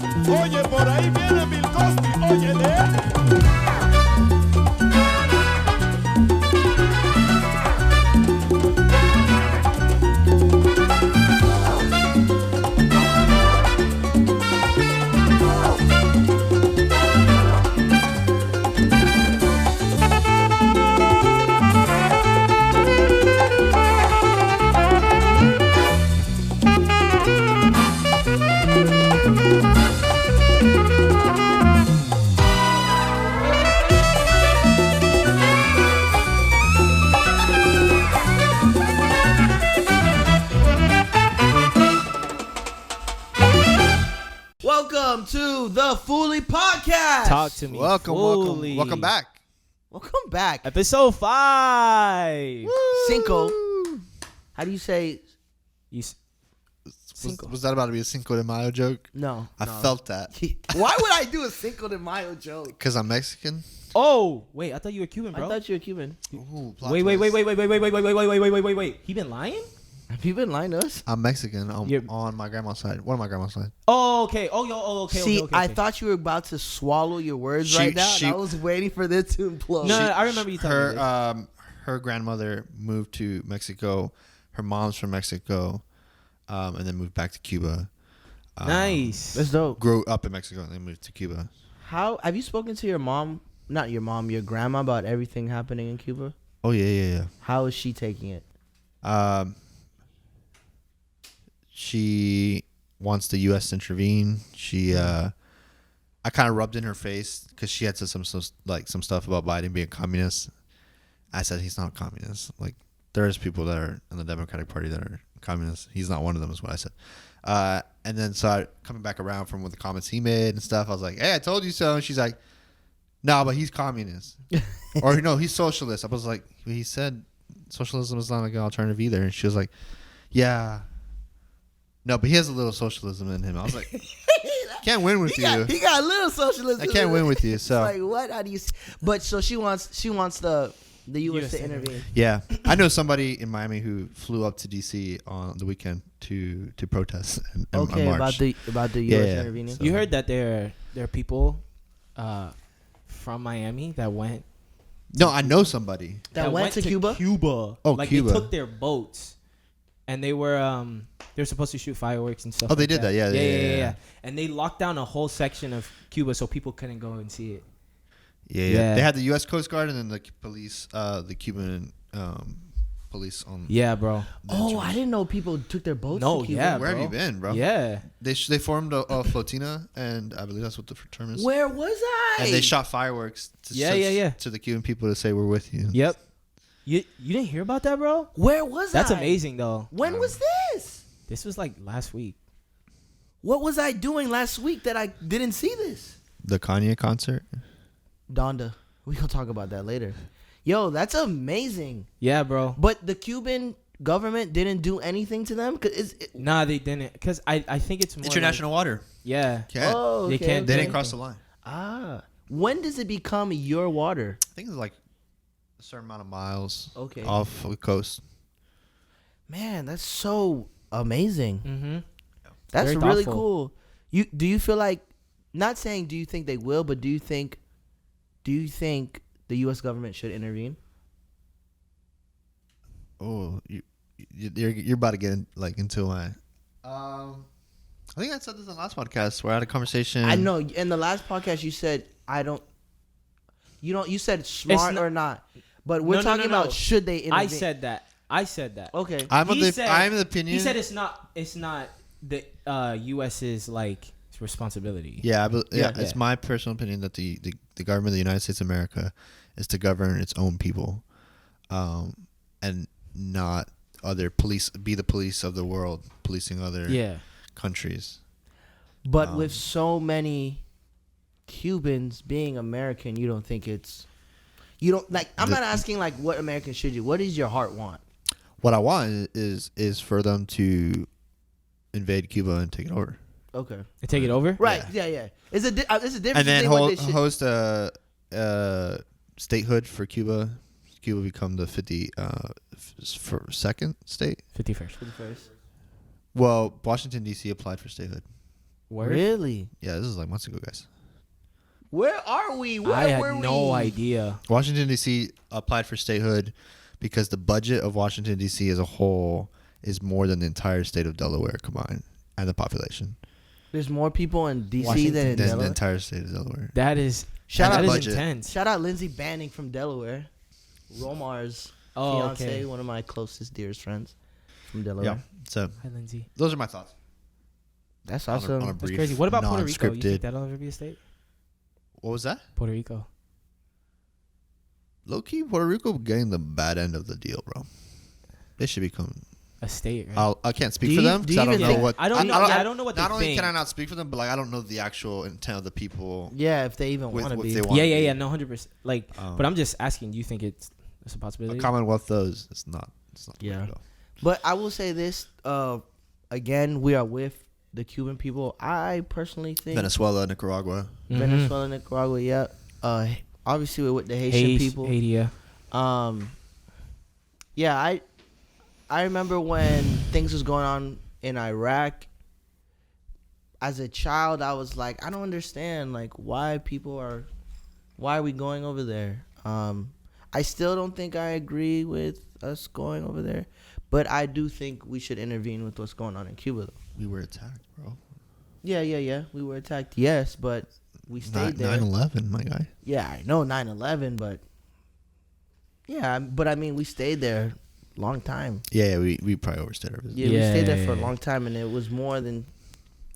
Oye, por ahí viene Bill Cosby, óyele. Welcome to the Foolie Podcast. Talk to me. Welcome back. Welcome back. Episode 5. Cinco. How do you say? Was that about to be a Cinco de Mayo joke? No. I felt that. Why would I do a Cinco de Mayo joke? Because I'm Mexican. Oh, wait. I thought you were Cuban, bro. I thought you were Cuban. Ooh, Wait. He been lying? Have you been lying to us? I'm Mexican on my grandma's side. One of my grandma's side. Oh, okay. Okay. See, okay. I thought you were about to swallow your words right now. And I was waiting for this to implode. No, I remember you telling me this. Her grandmother moved to Mexico. Her mom's from Mexico, and then moved back to Cuba. Nice. That's dope. Grew up in Mexico and then moved to Cuba. How have you spoken to your mom? Not your mom, your grandma about everything happening in Cuba? Oh yeah. How is she taking it? She wants the U.S. to intervene. I kind of rubbed in her face because she had said some stuff about Biden being a communist. I said he's not a communist. Like there's people that are in the Democratic Party that are communists. He's not one of them, is what I said. And then coming back around from what the comments he made and stuff, I was like, "Hey, I told you so." And she's like, "No, but he's communist, or no, he's socialist." I was like, "He said socialism is not like an alternative either." And she was like, "Yeah." No, but he has a little socialism in him. I was like, can't win with you. He got a little socialism. I can't win with you. So like what? How do you? But so she wants the U.S. to intervene. Yeah, I know somebody in Miami who flew up to D.C. on the weekend to protest. And About the U.S. intervening. You heard that there are people from Miami that went. No, I know somebody that went to Cuba. Oh, like Cuba. They took their boats, and they were supposed to shoot fireworks and stuff. Oh, they did that. Yeah. And they locked down a whole section of Cuba so people couldn't go and see it. Yeah. They had the U.S. Coast Guard and then the police, the Cuban police on. Yeah, bro. Oh, I didn't know people took their boats to Cuba. Yeah, Where bro. have you been, bro? Yeah. They formed a flotina, and I believe that's what the term is. Where was I? And they shot fireworks to the Cuban people to say we're with you. Yep. You didn't hear about that, bro? Where was That's I? amazing, though. When was this? This was like last week. What was I doing last week that I didn't see this? The Kanye concert. Donda. We gonna talk about that later. Yo, that's amazing. Yeah, bro. But the Cuban government didn't do anything to them? Nah, they didn't. Because I think it's more International water. Yeah. Can't. Oh, okay, They can't. They didn't cross the line. When does it become your water? I think it's like a certain amount of miles off the coast. Man, that's so amazing. Mm-hmm. That's Very really thoughtful. cool. Do you feel like, not saying do you think they will, but do you think the U.S. government should intervene? Oh, you're about to get into my. I think I said this in the last podcast where I had a conversation. I know in the last podcast you said you said smart or not, but we're talking about should they intervene? I said that. Okay. I'm of the opinion. He said it's not the U.S.'s like responsibility. Yeah, it's my personal opinion that the government of the United States of America is to govern its own people, and not be the police of the world, policing other countries. But with so many Cubans being American, you don't think I'm not asking like what Americans should do. What does your heart want? What I want is for them to invade Cuba and take it over. Okay. And take it over? Right. Yeah. It's a difference. And then host a statehood for Cuba. Cuba become the 52nd state. 51st. First. Well, Washington D.C. applied for statehood. Word? Really? Yeah, this is like months ago, guys. Where are we? Where I were had no we? idea. Washington D.C. applied for statehood because the budget of Washington D.C. as a whole is more than the entire state of Delaware combined and the population. There's more people in DC Washington than in Than the Delaware. entire state of Delaware. That is Shout out that is budget. intense. Shout out Lindsay Banning from Delaware. Romar's Oh, fiance, okay. one of my closest, dearest friends from Delaware. Yeah. So Hi, Lindsay. those are my thoughts. That's On a- awesome. on a That's brief, crazy. What about Puerto Rico? You non-scripted- think that'll ever be a state? What was that? Puerto Rico. Low key, Puerto Rico getting the bad end of the deal, bro. They should become. A state, right? I can't speak Do for you- them do because you I don't even know think- what. I don't know. I don't know what Not they only think. can I not speak for them, but like I don't know the actual intent of the people. Yeah, if they even With want to what be. they want. Yeah. No, 100%. Like, Um, but I'm just asking. Do you think it's a possibility? A Commonwealth, though, it's not. It's not. Yeah. at all. But I will say this. Again, we are with the Cuban people. I personally think Venezuela, Nicaragua. Mhm. Venezuela, Nicaragua. Yeah. Obviously, we're with the Haitian people. Haiti. Yeah, I remember when things was going on in Iraq. As a child, I was like, I don't understand, like, why are we going over there? I still don't think I agree with us going over there, but I do think we should intervene with what's going on in Cuba, though. We were attacked, bro. Yeah. We were attacked, yes, but we stayed there. 9/11, my guy. Yeah, I know 9/11, but yeah, but I mean, we stayed there a long time. Yeah, we probably overstayed our visit. Yeah, we stayed there for a Yeah. long time, and it was more than.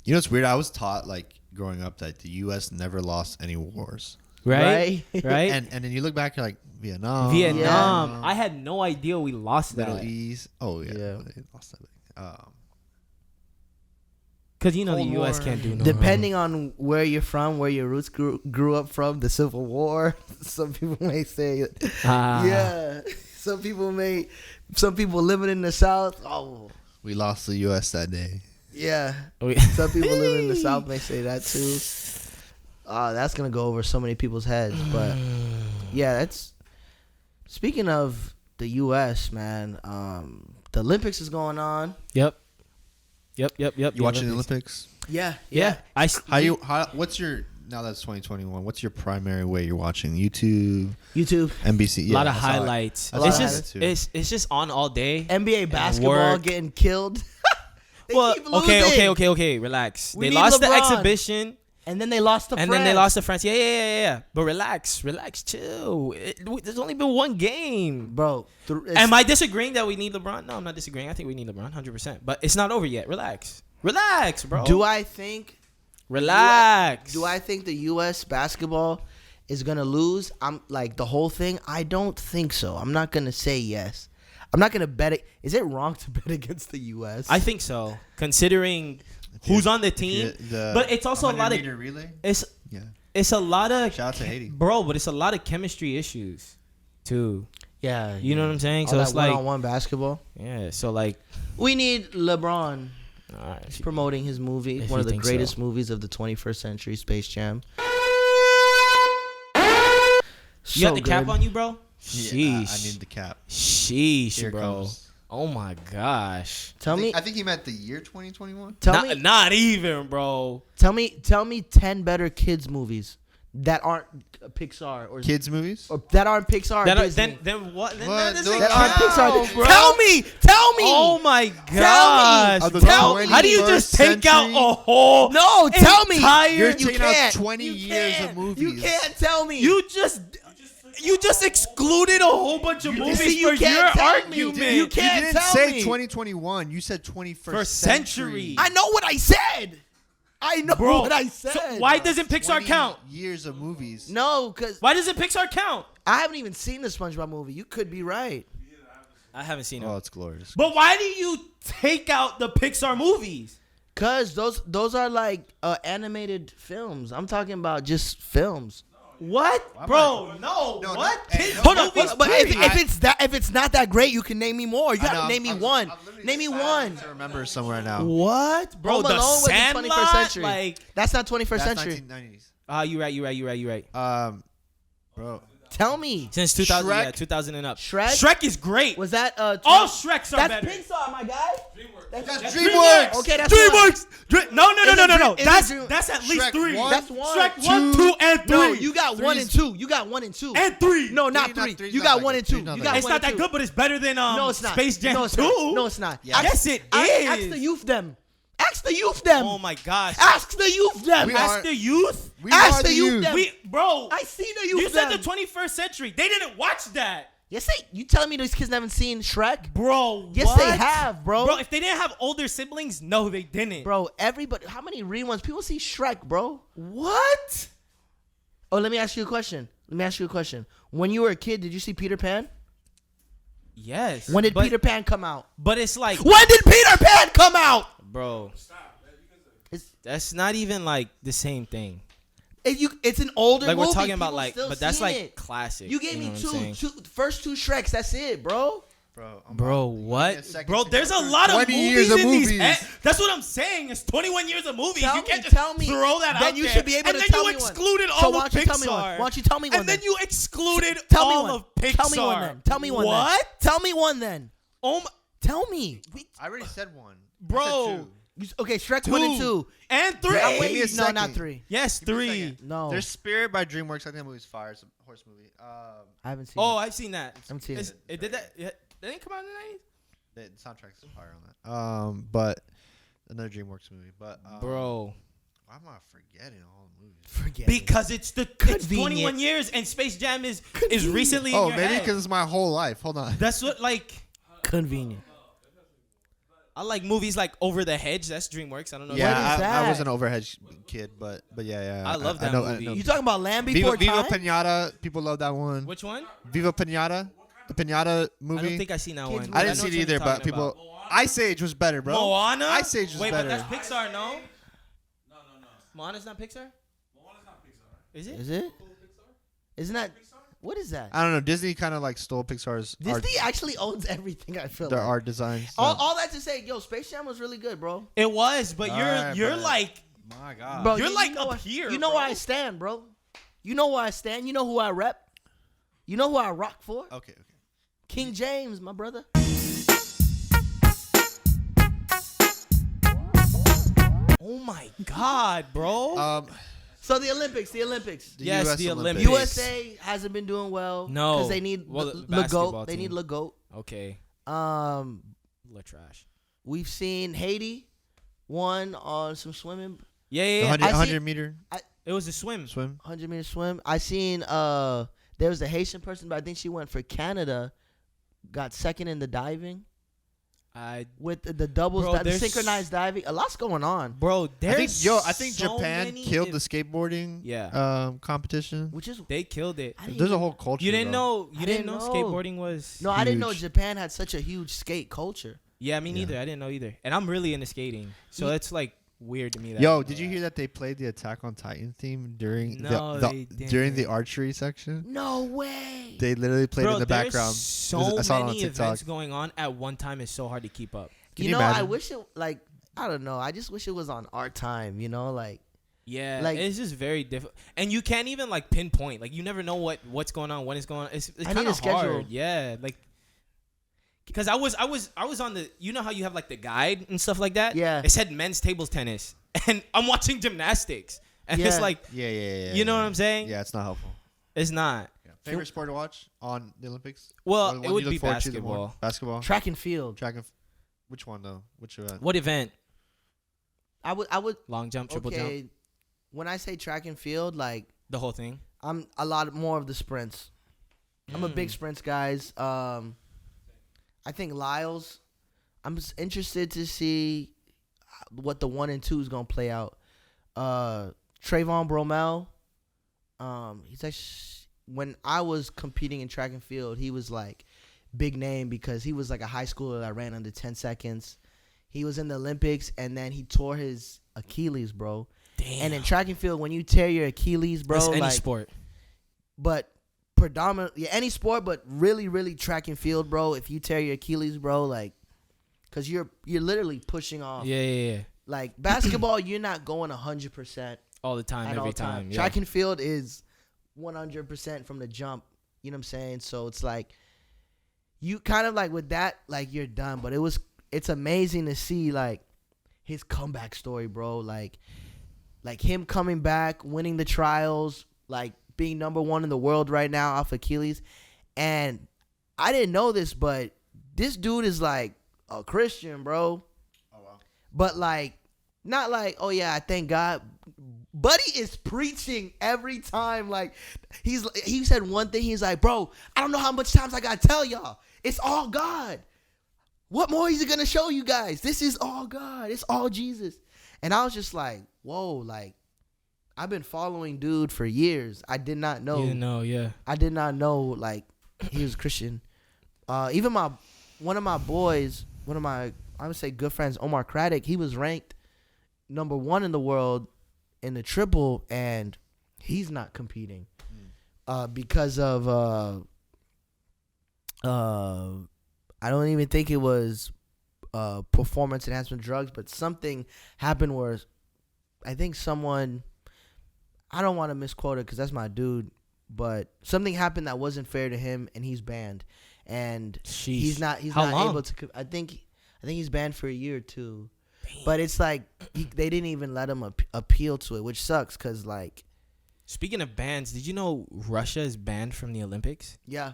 You know what's weird? I was taught like growing up that the U.S. never lost any wars. Right. Right. And then you look back, you're like Vietnam, Vietnam. I had no idea we lost Middle that. East. Oh yeah, Yeah. they lost that. Because you know the Cold U.S. War. can't do no Depending on where you're from, where your roots grew up from, the Civil War. Some people may say, yeah. Some people living in the South. Oh, We lost the U.S. that day. yeah. wrong. Some people living in the South may say that too. That's gonna go over so many people's heads. But yeah, that's. Speaking of the U.S., man, the Olympics is going on. Yep. You watching the Olympics? Yeah. Yeah. What's your now that's 2021? What's your primary way you're watching? YouTube, YouTube, NBC. A lot of I saw it. highlights. A lot It's of just highlights, it's just on all day. NBA basketball work. getting killed. They Well, keep losing. okay. Relax. We They need lost the LeBron. exhibition, And then they lost to and France. then they lost to France. Yeah. But relax, chill. There's only been one game. Bro, Am I disagreeing that we need LeBron? No, I'm not disagreeing. I think we need LeBron 100%. But it's not over yet. Relax, bro. Do I think Relax. Do I think the U.S. basketball is gonna lose? I'm like the whole thing. I don't think so. I'm not gonna say yes. I'm not gonna bet it. Is it wrong to bet against the U.S.? I think so, considering who's on the team. But it's also a lot of relay. it's a lot of Shout out to Haiti. bro. But it's a lot of chemistry issues too. yeah. You know what I'm saying? All So that it's like one-on-one basketball. yeah. So like, We need LeBron. all right, He's promoting his movie, If one you of the think greatest so. movies of the 21st century, Space Jam. you got the cap on you, bro. Yeah, Sheesh. I need the cap. Sheesh, Here it bro. comes. Oh my gosh. I think he meant the year 2021. Not even, bro. Tell me 10 better kids movies that aren't Pixar or Kids movies. or that aren't Pixar. Then Disney. then what? Then What? that doesn't that count, aren't Pixar. bro. Tell me. Oh my gosh. Of the Bro, how do you 21st just take out century? a whole No, tell me. entire You're You taking out can't. 20 You years can't. of movies. You can't tell me. You just excluded a whole bunch of movies see, you for can't your tell me. argument. You can't didn't tell say me. 2021. You said 21st First century. I know what I said. I know Bro, what I said. so why doesn't Pixar 20 count? Years of movies. No, because Why doesn't Pixar count? I haven't even seen the SpongeBob movie. You could be right. I haven't seen it. Oh, it's glorious. But why do you take out the Pixar movies? Cause those are like animated films. I'm talking about just films. What, bro? No, No, what? no, hey, Kids no, Hold on, movies, but period. if it's not that great, you can name me more. You gotta name me one. literally Name me just one. to remember somewhere now. What, Bro, Home the Alone was the 21st Sandlot, century. like- That's not 21st That's century. 1990s. Ah, you right. Bro, Tell me. Since 2000, Shrek? yeah, 2000 and up. Shrek is great. Was that All Shreks are that's better. Pixar, my guy. That's DreamWorks. Okay, that's one. DreamWorks. No. Is it That's at least Shrek 3. one? That's one. Shrek 1, 2, and 3. No, you got 1 and Three's- 2. You got 1 and 2. and 3. No, not Three, 3. three's You not got that 1 good. and 2. Three's not You that got It's 1 not and that 2. good, but it's better than No, it's not. Space Jam no, it's 2. Not. No, it's not. Yeah. Yes, it Ask is. the youth them. Ask the youth them. Oh my gosh. Ask the youth them. We Ask are- the youth. We Ask are the youth youth. them. Bro, I see the youth you said them. the 21st century. They didn't watch that. Yes, you telling me these kids haven't seen Shrek? Bro, Yes, what? they have, bro. Bro, if they didn't have older siblings, no, they didn't. Bro, everybody. How many reruns? People see Shrek, bro. What? Oh, let me ask you a question. When you were a kid, did you see Peter Pan? Yes. When did but, Peter Pan come out? But it's like, When did Peter Pan come out? bro, It's, that's not even like the same thing. it's an older Like movie. we're talking about People like, still but that's seeing like it. classic. You gave know me what I'm saying? first two Shreks. That's it, bro. Bro, what? Bro, there's a lot of 20 movies years of in these. movies. That's what I'm saying. It's 21 years of movies. Tell You me- can't just tell me. throw that Then out you there. should be able and to then tell you me one. excluded So all why of don't you tell me Pixar. one? Why don't you tell me one And then then? you excluded Tell me all one. of Pixar. Tell me one then. Tell me one. What? Then. Tell me one then. Oh my, Tell me. I already said one. Bro. I said two. Okay, Shrek 1 and 2. and 3. I'm Give me a waiting. No, second. not 3. Yes, Give me a 3. second. No. There's Spirit by DreamWorks. I think that movie's fire. It's a horse movie. I haven't seen Oh, it. I've seen that. I haven't seen it. It did that. Yeah, that didn't come out in the 90s. The soundtrack's fire on that. But another DreamWorks movie. But Bro. why am I forgetting all the movies? Forget it. Because it's Convenient. 21 years and Space Jam is recently in Oh, your maybe head. because it's my whole life. Hold on. That's what, like, Convenient. I like movies like Over the Hedge. That's DreamWorks. I don't know. if What you- is I that? was an overhead kid, but yeah. I love that movie. You talking about Land Viva, Before Viva Time? Pinata. People love that one. Which one? Viva Pinata. The Pinata movie. I don't think I seen that Kids one. I know didn't see which it one either, you're but talking people. about. Ice Age was better, bro. Moana. Ice Age was Wait, better. but that's Pixar, no? Moana's not Pixar. Is it? Is it? Isn't that? What is that? I don't know. Disney kind of like stole Pixar's art, Disney actually owns everything. I feel their like. art designs. So. All that to say, yo, Space Jam was really good, bro. It was, but Alright, you're but- like, My God. Bro, You're like know up where- here, You know bro. where I stand, bro. You know where I stand. You know who I rep. You know who I rock for. Okay. King James, my brother. oh my God, bro. So the Olympics. The Yes, US the Olympics. USA hasn't been doing well. No. because they need Well, the the basketball goat. They team. need the goat. Okay. La Trash. We've seen Haiti won on some swimming, Yeah, The yeah, yeah. 100, I see- 100 meter It was a swim. swim. 100-meter swim. I seen there was a Haitian person, but I think she went for Canada. Got second in the diving with the doubles, Bro, the there's- synchronized diving. A lot's going on, Bro, there's I think so Japan many killed the skateboarding competition. which is They killed it. I didn't There's a even- whole culture. You didn't bro. know. I You didn't didn't know know. skateboarding was. No, I didn't know Huge. Japan had such a huge skate culture. Yeah, me neither. I didn't know either. And I'm really into skating, so it's like weird to me. That Yo, did you hear that they played the Attack on Titan theme during No, they during the didn't. archery section? No way. They literally played Bro, in the there's background. so I saw it on many TikTok. events going on at one time. It's so hard to keep up. Can you you know, I imagine? wish it like I don't know. I just wish it was on our time. You know, like Yeah, Like- it's just very difficult, and you can't even like pinpoint. Like you never know what's going on, when it's going on. It's I kind need a of schedule. hard. Yeah, like because I was on the. You know how you have like the guide and stuff like that. Yeah. It said men's tables tennis, and I'm watching gymnastics, and it's Yeah. like Yeah. you know what I'm saying? Yeah, it's not helpful. It's not. Favorite sport to watch on the Olympics? Well, Or the it one would you look be forward to the more? basketball. Basketball. track and field. Track and. Which one though? Which event? What event? I would. Long jump, triple Okay, jump, when I say track and field, like the whole thing. I'm a lot more of the sprints. I'm a big sprints guys. I think Lyles. I'm just interested to see what the 1 and 2 is gonna play out. Trayvon Bromell. He's actually when I was competing in track and field, he was like big name because he was like a high schooler that ran under 10 seconds. He was in the Olympics and then he tore his Achilles, bro. Damn. And in track and field, when you tear your Achilles, bro, That's any like, sport. but predominantly any sport, but really track and field, bro. If you tear your Achilles, bro, like, cause you're literally pushing off. Yeah. Like basketball, you're not going 100% All the time, at every all time. time. Yeah. Track and field is 100% from the jump. You know what I'm saying? So it's like you kind of like with that, like you're done. But it's amazing to see like his comeback story, bro. Like him coming back, winning the trials, like being number 1 in the world right now off Achilles. And I didn't know this, but this dude is like a Christian, bro. Oh wow. But like, not like, oh yeah, I thank God. Buddy is preaching every time. Like he said one thing. He's like, bro, I don't know how much times I gotta tell y'all. It's all God. What more is he gonna show you guys? This is all God. It's all Jesus. And I was just like, whoa, like I've been following dude for years. I did not know. You didn't know, yeah. I did not know like he was Christian. Even one of my boys, I would say good friends, Omar Craddock, he was ranked number 1 in the world in the triple, and he's not competing because of I don't even think it was performance enhancement drugs, but something happened where I think someone, I don't want to misquote it because that's my dude, but something happened that wasn't fair to him, and he's banned, and Sheesh. he's not able to. I think he's banned for a year or 2. But it's like they didn't even let him appeal to it, which sucks because, like... Speaking of bans, did you know Russia is banned from the Olympics? Yeah.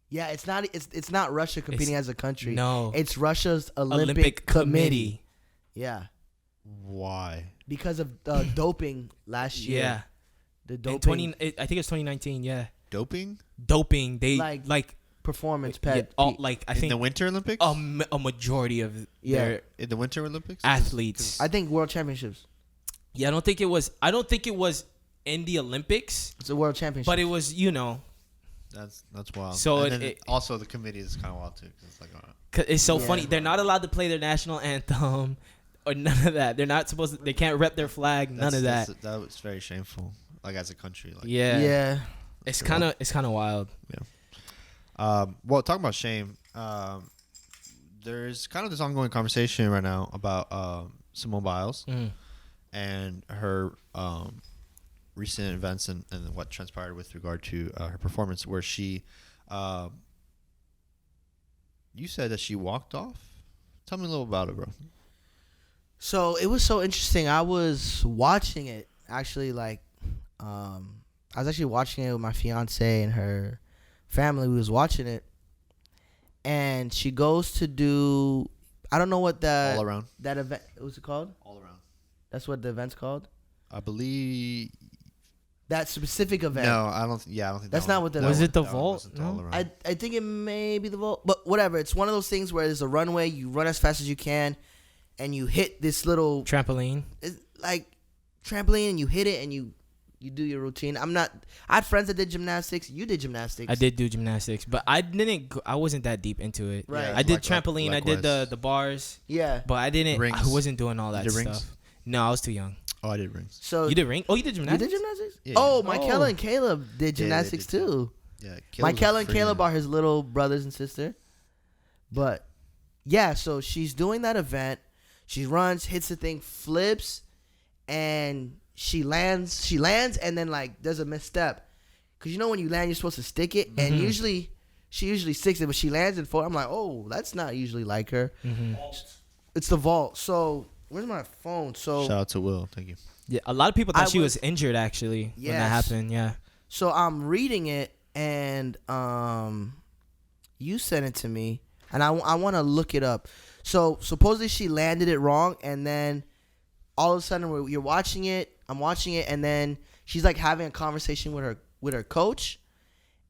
Yeah, it's not Russia competing as a country. No. It's Russia's Olympic Committee. Yeah. Why? Because of doping last year. Yeah. The doping. I think it's 2019, yeah. Doping? Doping. They, like performance yeah, ped. I In think the Winter Olympics? a majority of their In the Winter Olympics? athletes. I think World Championships. Yeah, I don't think it was in the Olympics, It's a World Championship. but it was, That's wild. So and then it- also the committee is kind of wild too. 'Cause it's like, 'cause it's so Yeah. funny. They're not allowed to play their national anthem or none of that. They're not supposed to, they can't rep their flag, none of that. That was very shameful. Like as a country. Like, Yeah. Yeah. It's kind of wild. Well, talking about shame, there's kind of this ongoing conversation right now about Simone Biles and her recent events and what transpired with regard to her performance, where she, you said that she walked off. Tell me a little about it, bro. So it was so interesting. I was watching it actually, like, I was actually watching it with my fiance and her family. We was watching it, and she goes to do, I don't know what All around. that event, what's it called? All around. That's what the event's called? I believe. That specific event. No, I don't. I don't think That's that not one- what the- that Was one- it the that one vault? wasn't No? all around. I think it may be the vault, but whatever. It's one of those things where there's a runway, you run as fast as you can, and you hit this little Trampoline. it's like trampoline, and you hit it, and you do your routine. I had friends that did gymnastics. You did gymnastics. I did do gymnastics, but I wasn't that deep into it. Right. Yeah, I did like- trampoline. I did likewise. the bars, Yeah. but I didn't. Rings. I wasn't doing all that did stuff. rings? No, I was too young. Oh, I did rings. So You did ring? Oh, you did you gymnastics. did gymnastics? Yeah, Oh, yeah. Michaela Oh. and Caleb did Yeah, they gymnastics did too. too. Yeah, Michaela and Caleb's a Caleb freaking- are his little brothers and sister. But yeah, so she's doing that event. She runs, hits the thing, flips, and she lands, and then like does a misstep. Cause you know when you land, you're supposed to stick it, and Mhm. she usually sticks it, but she lands in forward. I'm like, oh, that's not usually like her. Mm-hmm. It's the vault. So where's my phone? So Shout out to Will. Thank you. Yeah, a lot of people thought I she was was- injured actually when that Yes. happened. Yeah. So I'm reading it, and you sent it to me, and I want to look it up. So supposedly she landed it wrong, and then all of a sudden you're watching it. I'm watching it, and then she's like having a conversation with her coach,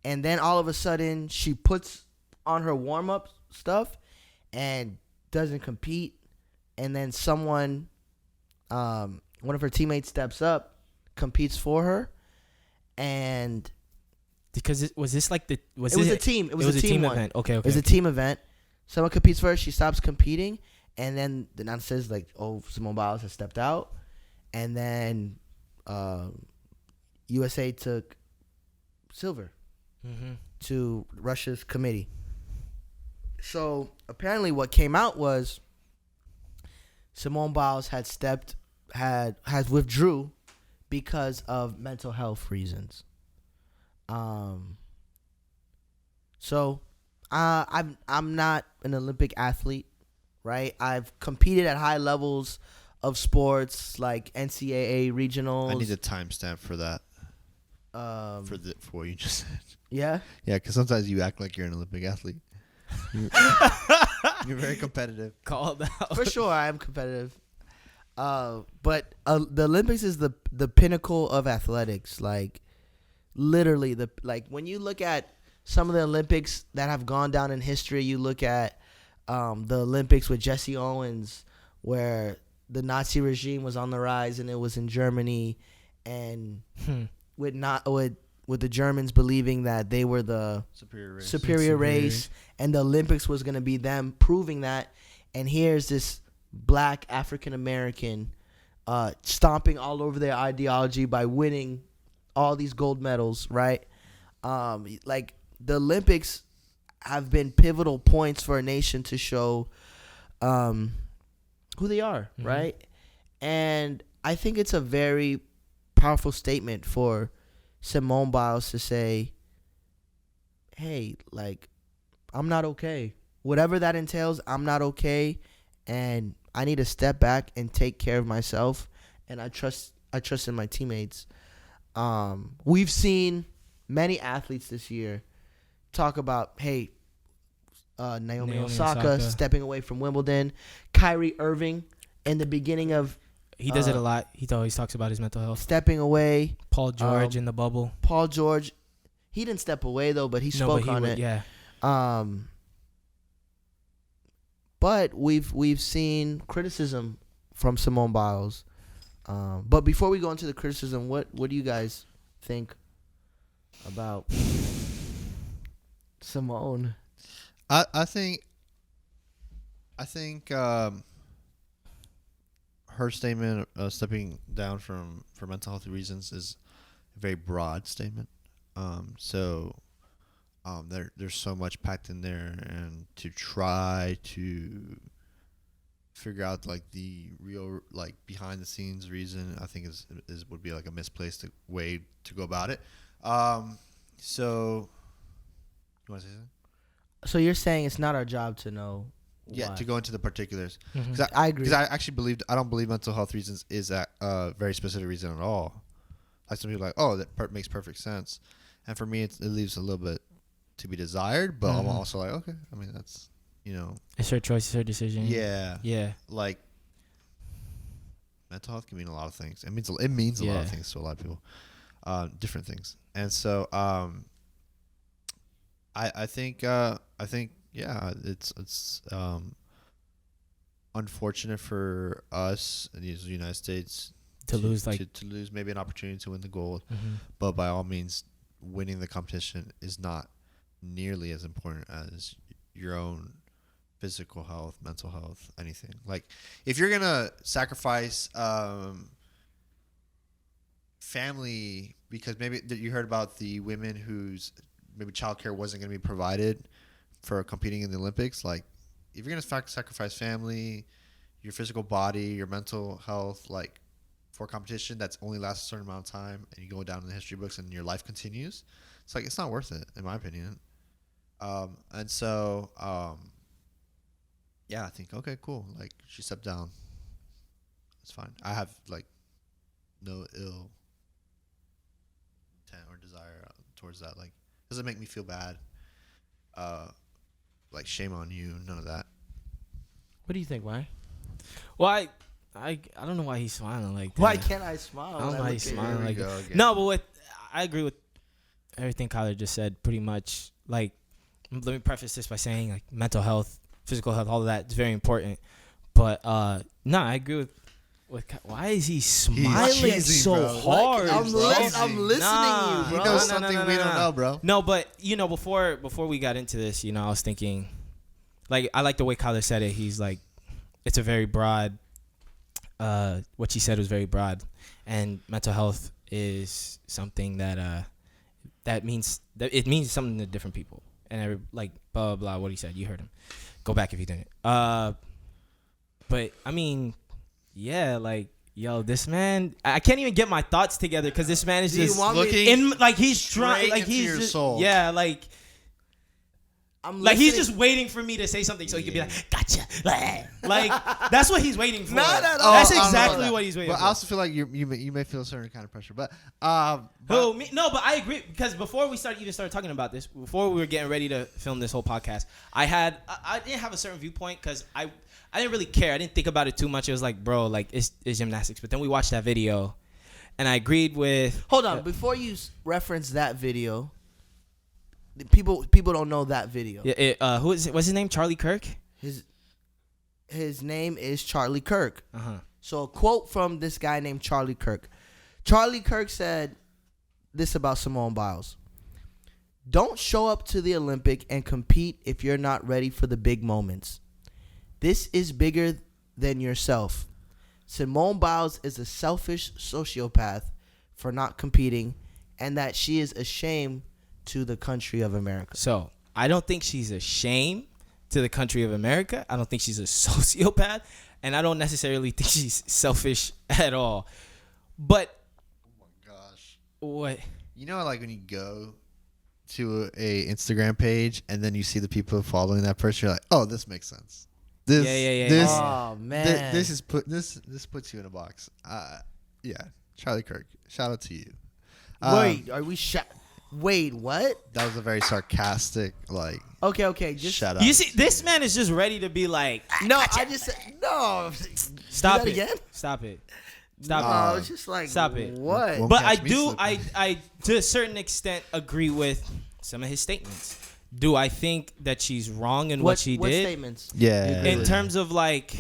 and then all of a sudden she puts on her warm up stuff and doesn't compete, and then someone, one of her teammates steps up, competes for her. And Because it was this like the it was a team. It was a team one. event. Okay. It was a team event. Someone competes for her. She stops competing, and then the announcer says like, "Oh, Simone Biles has stepped out," and then USA took silver Mm-hmm. to Russia's committee. So apparently, what came out was Simone Biles has withdrew because of mental health reasons. So, I'm not an Olympic athlete, right? I've competed at high levels of sports like NCAA regionals. I need a timestamp for that. Um, For what you just said. yeah. Yeah, because sometimes you act like you're an Olympic athlete. You're very competitive. Called out. For sure, I am competitive. But the Olympics is the pinnacle of athletics. Like, literally, when you look at some of the Olympics that have gone down in history, you look at the Olympics with Jesse Owens, where the Nazi regime was on the rise, and it was in Germany, and with the Germans believing that they were the superior race, and the Olympics was going to be them proving that. And here's this black African American stomping all over their ideology by winning all these gold medals, right? Like, the Olympics have been pivotal points for a nation to show who they are, right? And I think it's a very powerful statement for Simone Biles to say, hey, like, I'm not okay. Whatever that entails, I'm not okay, and I need to step back and take care of myself, and I trust in my teammates. We've seen many athletes this year talk about, hey, Naomi Osaka stepping away from Wimbledon, Kyrie Irving in the beginning of he does it a lot. He always talks about his mental health. Stepping away. Paul George in the bubble. Paul George, he didn't step away though, but he spoke on it. Yeah. But we've seen criticism from Simone Biles. But before we go into the criticism, what do you guys think about Simone? I think her statement of stepping down for mental health reasons is a very broad statement. There's so much packed in there, and to try to figure out like the real like behind the scenes reason, I think is would be like a misplaced way to go about it. So you want to say something? So you're saying it's not our job to know? Yeah, why. to go into the particulars. I agree. Because I don't believe mental health reasons is a very specific reason at all. Like some people are like, oh, that makes perfect sense. And for me, it leaves a little bit to be desired. But I'm also like, okay, I mean, that's, it's her choice, it's her decision. Yeah. Yeah. Like, mental health can mean a lot of things. It means a lot of things to a lot of people. Different things. And so, I think yeah, it's unfortunate for us in the United States to lose maybe an opportunity to win the gold, but by all means, winning the competition is not nearly as important as your own physical health, mental health, anything. Like, if you're gonna sacrifice family because maybe you heard about the women whose maybe childcare wasn't going to be provided for competing in the Olympics. Like, if you're going to sacrifice family, your physical body, your mental health, like, for a competition that's only lasts a certain amount of time, and you go down in the history books and your life continues, it's like, it's not worth it, in my opinion. And so, yeah, I think, okay, cool. Like, she stepped down. It's fine. I have, like, no ill intent or desire towards that. Like, doesn't make me feel bad. Like, shame on you. None of that. What do you think, Miah? Well, I don't know why he's smiling like that. Why can't I smile? I don't know why he's smiling like that. Again. No, but I agree with everything Kyler just said. Pretty much, like, let me preface this by saying, like, mental health, physical health, all of that is very important. But no, I agree with. Why is he smiling cheesy, so bro. hard? I'm listening to you, bro. He knows something we don't know, bro. No, but before we got into this, I was thinking, like, I like the way Kyler said it. He's like, it's a very broad. What she said was very broad, and mental health is something that means something to different people, and like blah blah blah. What he said, you heard him. Go back if you didn't. But I mean. Yeah, like, Yo, this man, I can't even get my thoughts together because this man is Do you just want me- looking in, like he's trying, straight like into he's your just, soul. yeah, like he's just waiting for me to say something so he can be like, gotcha, like that's what he's waiting for. Not at all. That's Oh, exactly no. what he's waiting But for. I also feel like you may feel a certain kind of pressure. But Who, me? No, but I agree because before we started talking about this, before we were getting ready to film this whole podcast, I didn't have a certain viewpoint because I didn't really care. I didn't think about it too much. It was like, bro, like it's gymnastics. But then we watched that video, and I agreed with. Hold on, before you reference that video, people don't know that video. Yeah, who is it? What's his name? Charlie Kirk. His name is Charlie Kirk. Uh-huh. So a quote from this guy named Charlie Kirk. Charlie Kirk said this about Simone Biles. Don't show up to the Olympic and compete if you're not ready for the big moments. This is bigger than yourself. Simone Biles is a selfish sociopath for not competing, and that she is a shame to the country of America. So I don't think she's a shame to the country of America. I don't think she's a sociopath, and I don't necessarily think she's selfish at all. But oh my gosh, what? You know, like when you go to a Instagram page and then you see the people following that person, you're like, oh, this makes sense. This, Yeah. This, Oh man, this puts you in a box. Yeah, Charlie Kirk. Shout out to you. Wait, are we Wait, what? That was a very sarcastic, like, Okay, just shut up. You see, this man is just ready to be like, no. I just said no. stop Do it that again. Stop it. No, Stop it's just like Stop it. What? Won't But I catch me do, slipping. I to a certain extent agree with some of his statements. Do I think that she's wrong in what she What did? statements? Yeah. In terms of like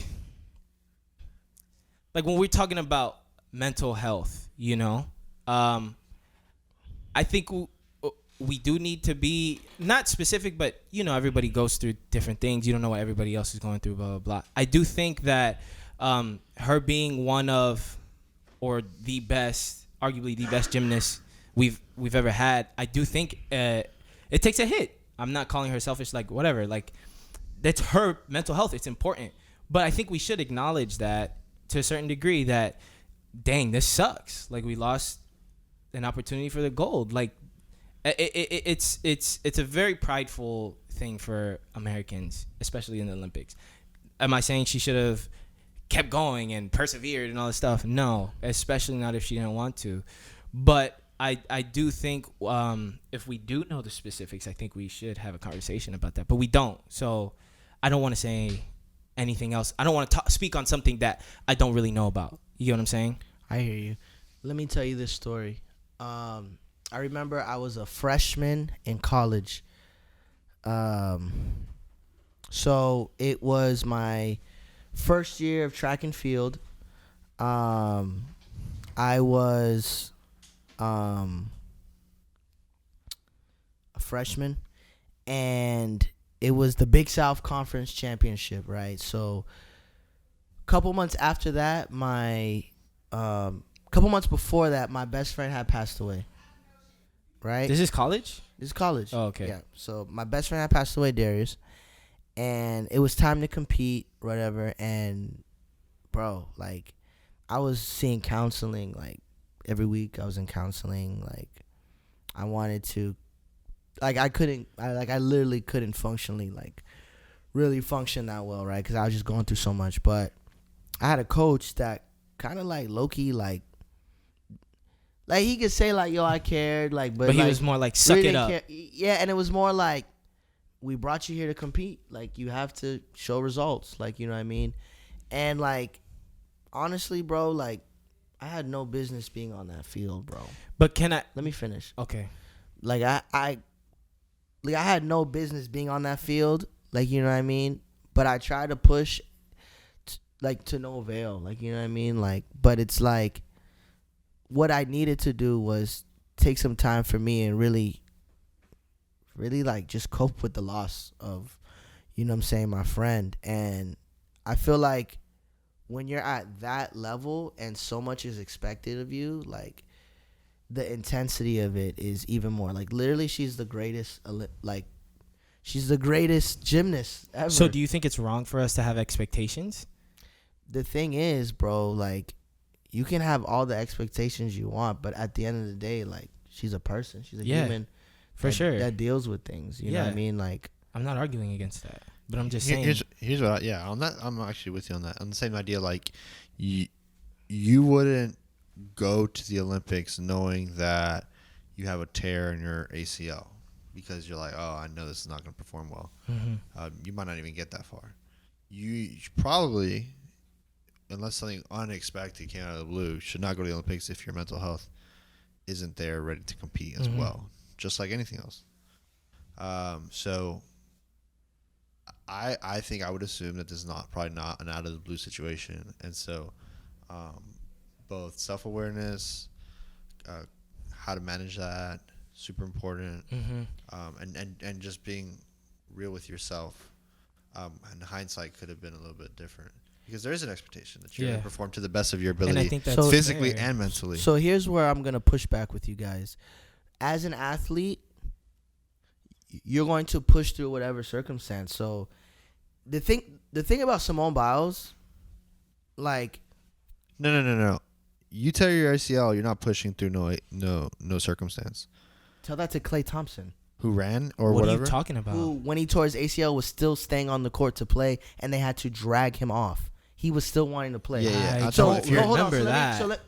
when we're talking about mental health, you know, I think we do need to be not specific, but you know, everybody goes through different things. You don't know what everybody else is going through, blah blah blah. I do think that her being one of, or the best, arguably the best gymnast we've ever had, I do think it takes a hit. I'm not calling her selfish, like whatever. Like that's her mental health. It's important, but I think we should acknowledge that to a certain degree. That dang, this sucks. Like we lost an opportunity for the gold. Like it's a very prideful thing for Americans, especially in the Olympics. Am I saying she should have kept going and persevered and all this stuff? No, especially not if she didn't want to. But I do think if we do know the specifics, I think we should have a conversation about that. But we don't. So I don't want to say anything else. I don't want to speak on something that I don't really know about. You get what I'm saying? I hear you. Let me tell you this story. I remember I was a freshman in college. So it was my first year of track and field. I was a freshman, and it was the Big South Conference Championship, right? So a couple months after that, couple months before that, my best friend had passed away. Right? This is college? This is college. Oh, okay. Yeah. So my best friend had passed away, Darius, and it was time to compete, whatever. And bro, like, I was seeing counseling like every week. I was in counseling. Like, I wanted to, like, I literally couldn't functionally, like, really function that well, right? Because I was just going through so much. But I had a coach that kind of like low key, like he could say like, yo, I cared, like, but he like, was more like, suck really it up. didn't care. Yeah, and it was more like, we brought you here to compete. Like, you have to show results. Like, you know what I mean? And like, honestly, bro, like, I had no business being on that field, bro. But can I? Let me finish. Okay. Like, I had no business being on that field. Like, you know what I mean? But I tried to push, to no avail. Like, you know what I mean? Like, but it's like, what I needed to do was take some time for me and really like just cope with the loss of, you know what I'm saying, my friend. And I feel like when you're at that level and so much is expected of you, like, the intensity of it is even more. Like, literally, she's the greatest gymnast ever. So do you think it's wrong for us to have expectations? The thing is, bro, like, you can have all the expectations you want, but at the end of the day, like, she's a person. She's a human. For sure. That deals with things. You know what I mean? Like, I'm not arguing against that, but I'm just saying. Here's what. On that, I'm actually with you on that. On the same idea, like, you wouldn't go to the Olympics knowing that you have a tear in your ACL because you're like, oh, I know this is not going to perform well. You might not even get that far. You probably, unless something unexpected came out of the blue, should not go to the Olympics if your mental health isn't there ready to compete as well, just like anything else. So I think I would assume that this is probably not an out of the blue situation, and so both self-awareness, how to manage that, super important, and just being real with yourself. And hindsight could have been a little bit different because there is an expectation that you're going to perform to the best of your ability, and I think that's physically fair. and mentally. So here's where I'm gonna push back with you guys. As an athlete, you're going to push through whatever circumstance. So the thing about Simone Biles, like, no. You tear your ACL, you're not pushing through no circumstance. tell that to Klay Thompson, Who ran or What whatever? are you talking about? who, when he tore his ACL, was still staying on the court to play, and they had to drag him off. He was still wanting to play. Yeah. I So don't if you're- remember that.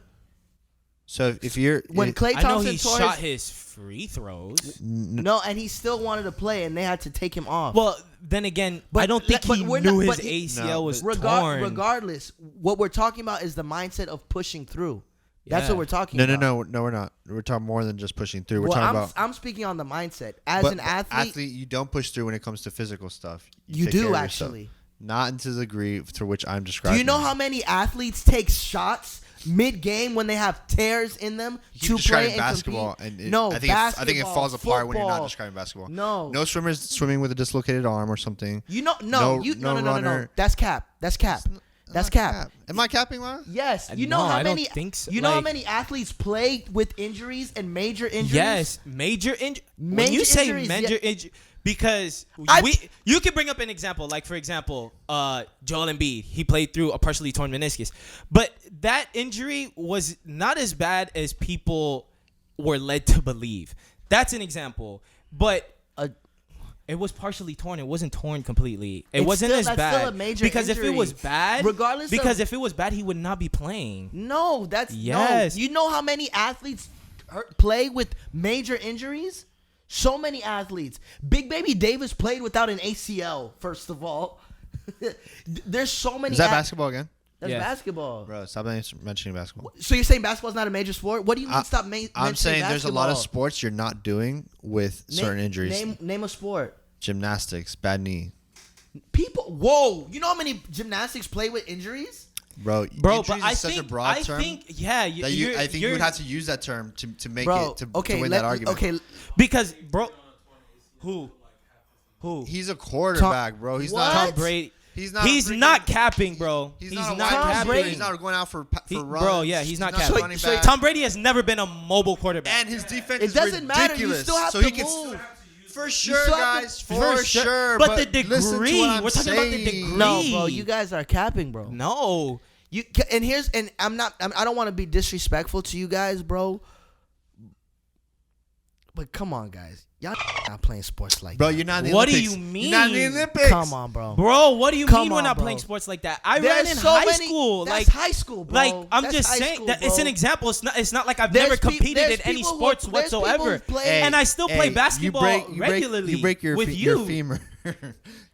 So if you're When Klay I know Thompson he tore shot his, his free throws. no, and he still wanted to play, and they had to take him off. Well, then again, But I don't think but he we're knew not- his but he- ACL was torn. Regardless, what we're talking about is the mindset of pushing through. That's Yeah. what we're talking No, about. no, we're not. We're talking more than just pushing through. We're Well, talking about. I'm speaking on the mindset. As But an athlete, you don't push through when it comes to physical stuff. you take care do of yourself. actually. Not to the degree to which I'm Do describing. you know how many athletes take shots mid-game when they have tears in them You to describe play and basketball, compete? and No, I think it basketball, falls apart when you're not football. describing basketball. No, swimmers swimming with a dislocated arm or something. no, no no. That's cap. That's cap. That's cap. Am I capping, Lon? Yes, you know No, how I don't many. think so. You know how Like- many athletes play with injuries and major injuries. Yes, major injury. When Major you say injuries, major yeah. injury, because you can bring up an example, like for example, Joel Embiid. He played through a partially torn meniscus, but that injury was not as bad as people were led to believe. That's an example, but. It was partially torn. It wasn't torn completely. It wasn't as that's bad. still a major because if it injury. was bad, Regardless because of- if it was bad, he would not be playing. No, that's Yes. no. You know how many athletes play with major injuries? So many athletes. Big Baby Davis played without an ACL. First of all, there's so many. Is that basketball again? That's Yes. basketball. Bro, stop mentioning basketball. So you're saying basketball's not a major sport? What do you mean? Stop mentioning I'm saying there's a lot of basketball? sports you're not doing with certain injuries. Name a sport. Gymnastics, bad knee. People. Whoa. You know how many gymnastics play with injuries? Bro, Bro, but injuries I is such think a broad I term think yeah, that I think you would have to use that term to make Bro, it to okay, win that argument. Okay, because who He's a quarterback, bro. He's What? Tom not. Brady. He's not. He's freaking- not capping, bro. He's, He's not, not a wide capping. receiver. He's not going out for runs. Bro, yeah, he's not not capping. running So back. Tom Brady has never been a mobile quarterback. And his defense it is doesn't matter. You ridiculous. still have so to he can move. for sure, still have to- guys. For sure. But the listen to degree, what I'm we're talking about the saying. degree. No, bro. You guys are capping, bro. No. You and I don't want to be disrespectful to you guys, bro. But come on, guys. Y'all not playing sports like Bro, that. you're not in the What do Olympics. you mean? You're not in the Olympics. Come on, bro. Bro, what do you Come mean we're on, not bro. playing sports like that? I There's ran in so high many- school. That's Like high school, bro. Like I'm That's just high saying school, that it's an bro. example. It's not like I've There's never competed there's in any people who- sports there's people whatsoever. who play- And I still play basketball regularly You break your with your femur.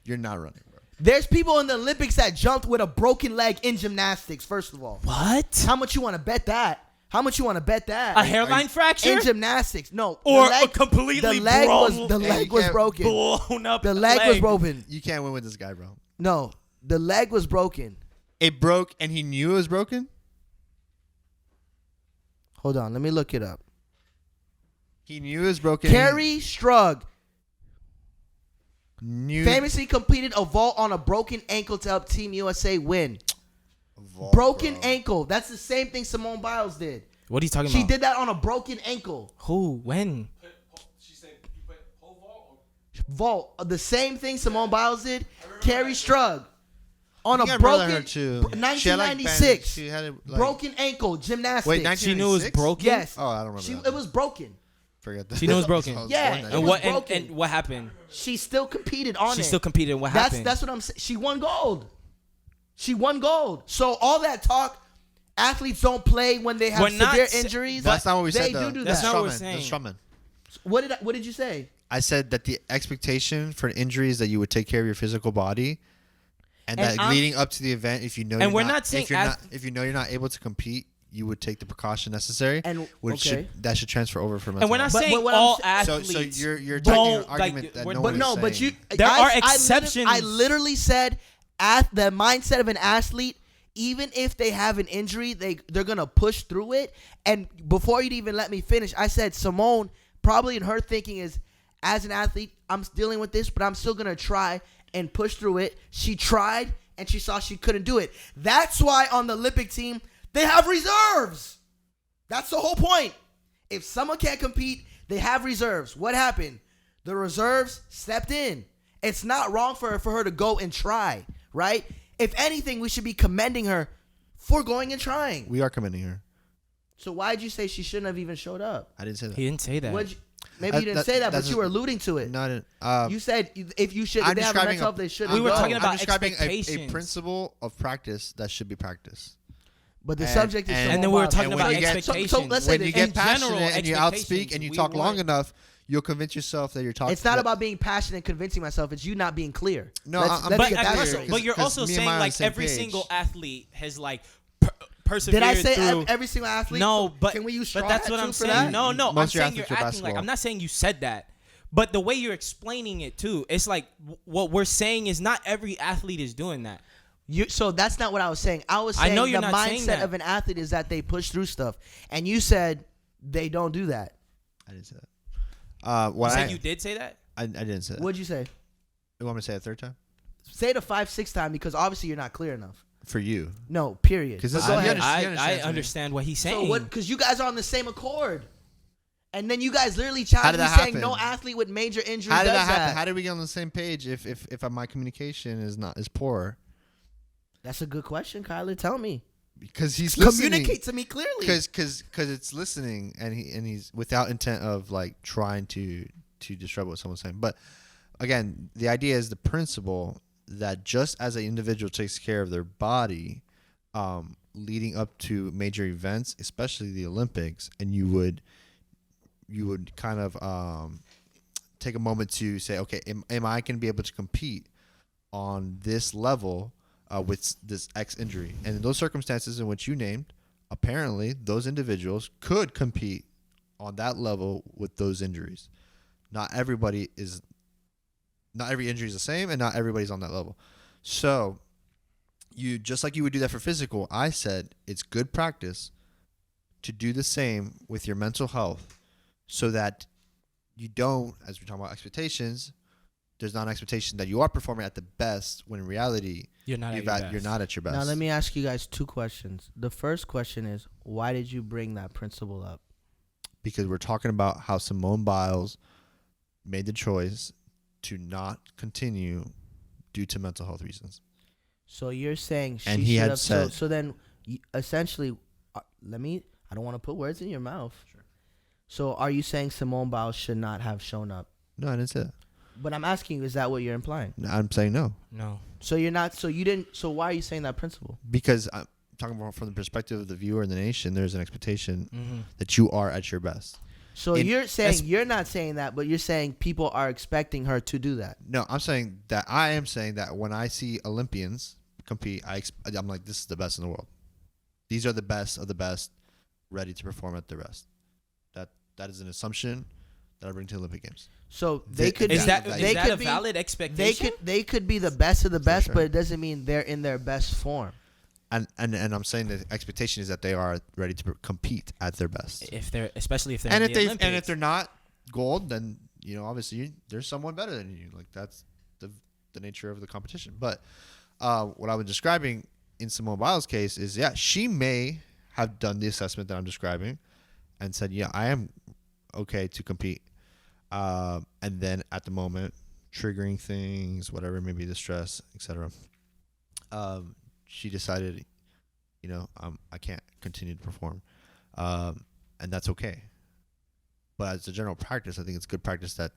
You're not running, bro. There's people in the Olympics that jumped with a broken leg in gymnastics. First of all, What? how much you want to bet that? How much you want to bet that? A hairline fracture? in gymnastics? No, Or the leg, a completely the leg blown- was the Hey, leg you was can't broken. blown up. The leg was broken. You can't win with this guy, bro. No, the leg was broken. It broke, and he knew it was broken. Hold on, let me look it up. He knew it was broken. Kerry Strug Knew famously completed a vault on a broken ankle to help Team USA win. Vault, Broken bro. ankle. That's the same thing Simone Biles did. What are you talking She about? did that on a broken ankle. Who? When? She said you played pole vault or Vault. The same thing Simone Biles did. Kerry Strug. on You a got brother broken her too. She had, like, 1996 she had it, like, broken ankle gymnastics. Wait, She knew it was 1996? broken. Yes. Oh, I don't remember. It was broken. Forget that. She knew it was broken. I was Yeah, born that it year. And was what broken. and what happened? She still competed on it. She still competed. And what happened? That's what I'm saying. She won gold. She won gold. So all that talk, athletes don't play when they have We're not severe sa- injuries. That's not what we They said, though. do That's that. not what we're Strongman. saying. That's strongman. What did you say? I said that the expectation for an injury is that you would take care of your physical body, and And that leading up to the event, if you know, And you're we're not saying if you know you're not able to compete, you would take the precaution necessary, And which that should transfer over from. And we're not But saying what I'm all sa- athletes. So you're taking an don't, argument like, that we're- no But one no, is but saying. you. There are I exceptions. literally said, at the mindset of an athlete, even if they have an injury, they're gonna push through it. And before you'd even let me finish, I said Simone probably in her thinking is, as an athlete, I'm dealing with this, but I'm still gonna try and push through it. She tried and she saw she couldn't do it. That's why on the Olympic team they have reserves. That's the whole point. If someone can't compete, they have reserves. What happened? The reserves stepped in. It's not wrong for her to go and try, right? If anything, we should be commending her for going and trying. We are commending her. So why did you say she shouldn't have even showed up? I didn't say that. He didn't say that. Maybe you didn't say that, but that's you were alluding to it. Not. You said if you should, I'm they have a describing mental health, they shouldn't. We were go. talking about I'm describing a expectations. principle of practice that should be practiced. But the and- subject is and- Simone And then we were Biles. talking when about you get- expectations. so let's say When that you in get passionate general, and you outspeak and you we talk long weren't- enough, you'll convince yourself that you're talking. It's not about being passionate and convincing myself. It's you not being clear. No, Let's I'm- get But, that clear, straight. but you're 'cause also me and saying Miah are on the like same every page. single athlete has like Did persevered I say through. every single athlete? No, but can we use but straw that's hat what too I'm for saying. that? No, I'm Most of your saying you're athletes are acting like basketball. I'm not saying you said that, but the way you're explaining it too, it's like what we're saying is not every athlete is doing that. So that's not what I was saying. I was I saying know you're the not saying mindset that. of an athlete is that they push through stuff, and you said they don't do that. I didn't say that. You said you did say that. I didn't say that. What'd you say? You want me to say it a third time? Say it a 5-6 time because obviously you're not clear enough. For you. No, period. 'Cause But this- go you ahead. understand- you I understand to me. understand what he's saying. So what? Because you guys are on the same accord, and then you guys literally How challenge did me that saying no happen? athlete with major injury How did does that happen? that. How did we get on the same page if my communication is poor? That's a good question, Kyler. Tell me. Because he's listening. Communicate to me clearly. Because it's listening and he's without intent of like trying to disrupt what someone's saying. But again, the idea is the principle that just as an individual takes care of their body, leading up to major events, especially the Olympics, and you would kind of take a moment to say, okay, am I going to be able to compete on this level with this X injury? And in those circumstances in which you named, apparently those individuals could compete on that level with those injuries. Not every injury is the same, and not everybody's on that level. So you, just like you would do that for physical, I said it's good practice to do the same with your mental health, so that you don't, as we're talking about expectations, there's not an expectation that you are performing at the best when in reality you're not you're not at your best. Now let me ask you guys 2 questions. The first question is, why did you bring that principle up? Because we're talking about how Simone Biles made the choice to not continue due to mental health reasons. So you're saying she And he should had have. said- So then, essentially, I don't want to put words in your mouth. Sure. So are you saying Simone Biles should not have shown up? No, I didn't say that. But I'm asking you, is that what you're implying? No, I'm saying no. No. So you're not. So you didn't. So why are you saying that principle? Because I'm talking about from the perspective of the viewer and the nation, there's an expectation Mm-hmm. that you are at your best. So you're saying you're not saying that, but you're saying people are expecting her to do that. No, I'm saying that I am saying that when I see Olympians compete, I'm like, this is the best in the world. These are the best of the best, ready to perform at their best. That is an assumption that I bring to the Olympic Games. So they could. Is be, that they a could be, valid expectation? They could be the best of the best, sure. but it doesn't mean they're in their best form. And I'm saying the expectation is that they are ready to compete at their best. Especially if they're And in the Olympics. if they're not gold, then obviously there's someone better than you. Like that's the nature of the competition. But what I was describing in Simone Biles' case is, she may have done the assessment that I'm describing and said, I am okay to compete. And then at the moment, triggering things, whatever, maybe the stress, etc., she decided, I can't continue to perform, and that's okay. But as a general practice, I think it's good practice that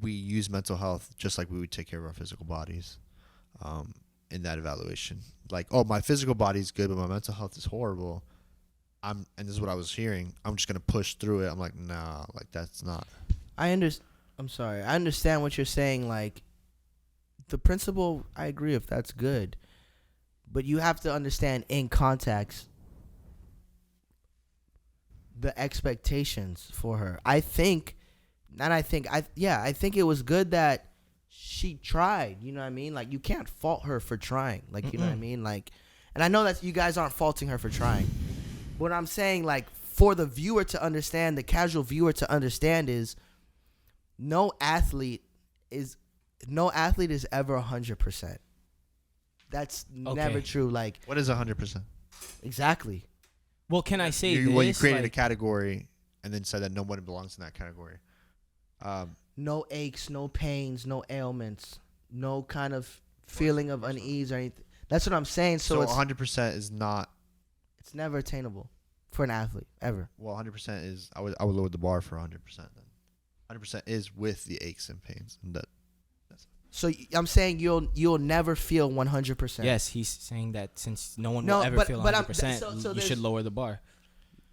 we use mental health just like we would take care of our physical bodies in that evaluation. Like, oh, my physical body is good, but my mental health is horrible. And this is what I was hearing. I'm just gonna push through it. I'm like, nah, like that's not. I'm sorry. I understand what you're saying. Like, the principle, I agree if that's good, but you have to understand in context the expectations for her. I think it was good that she tried. You know what I mean? Like, you can't fault her for trying. Like, you know what I mean? Like, and I know that you guys aren't faulting her for trying. What I'm saying, like, for the viewer to understand, the casual viewer to understand is no athlete is ever 100%. That's never true. Like, what is 100%? Exactly. Well, can I say this? Well, you created a category and then said that nobody belongs in that category. No aches, no pains, no ailments, no kind of feeling of unease or anything. That's what I'm saying. So it's 100% is not. It's never attainable for an athlete ever. Well, 100% is. I would lower the bar for 100%. Then 100% is with the aches and pains. And so I'm saying you'll never feel 100%. Yes, he's saying that since no one will ever feel 100%, you should lower the bar.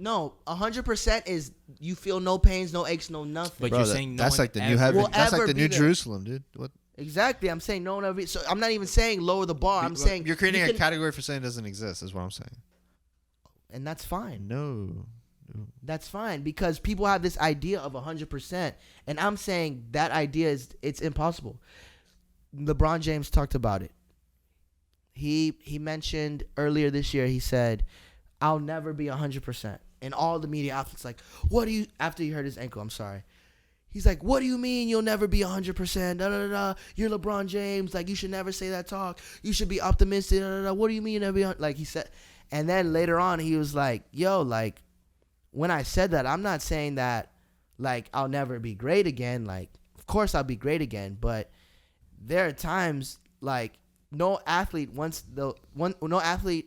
No, 100% is you feel no pains, no aches, no nothing. But you're saying no that's one like the new heaven. That's like the new Jerusalem, dude. What? Exactly. I'm saying no one ever. So I'm not even saying lower the bar. I'm saying you're creating a category for saying it doesn't exist. Is what I'm saying. And that's fine. No. That's fine because people have this idea of 100%, and I'm saying that idea it's impossible. LeBron James talked about it. He mentioned earlier this year. He said, "I'll never be 100%." And all the media outlets like, "What do you?" After he hurt his ankle, I'm sorry. He's like, "What do you mean you'll never be 100%? Da da da. You're LeBron James. Like, you should never say that talk. You should be optimistic. Da da da. What do you mean you never be like?" He said, and then later on he was like, "Yo, like, when I said that, I'm not saying that like I'll never be great again. Like, of course I'll be great again, but there are times like." No athlete,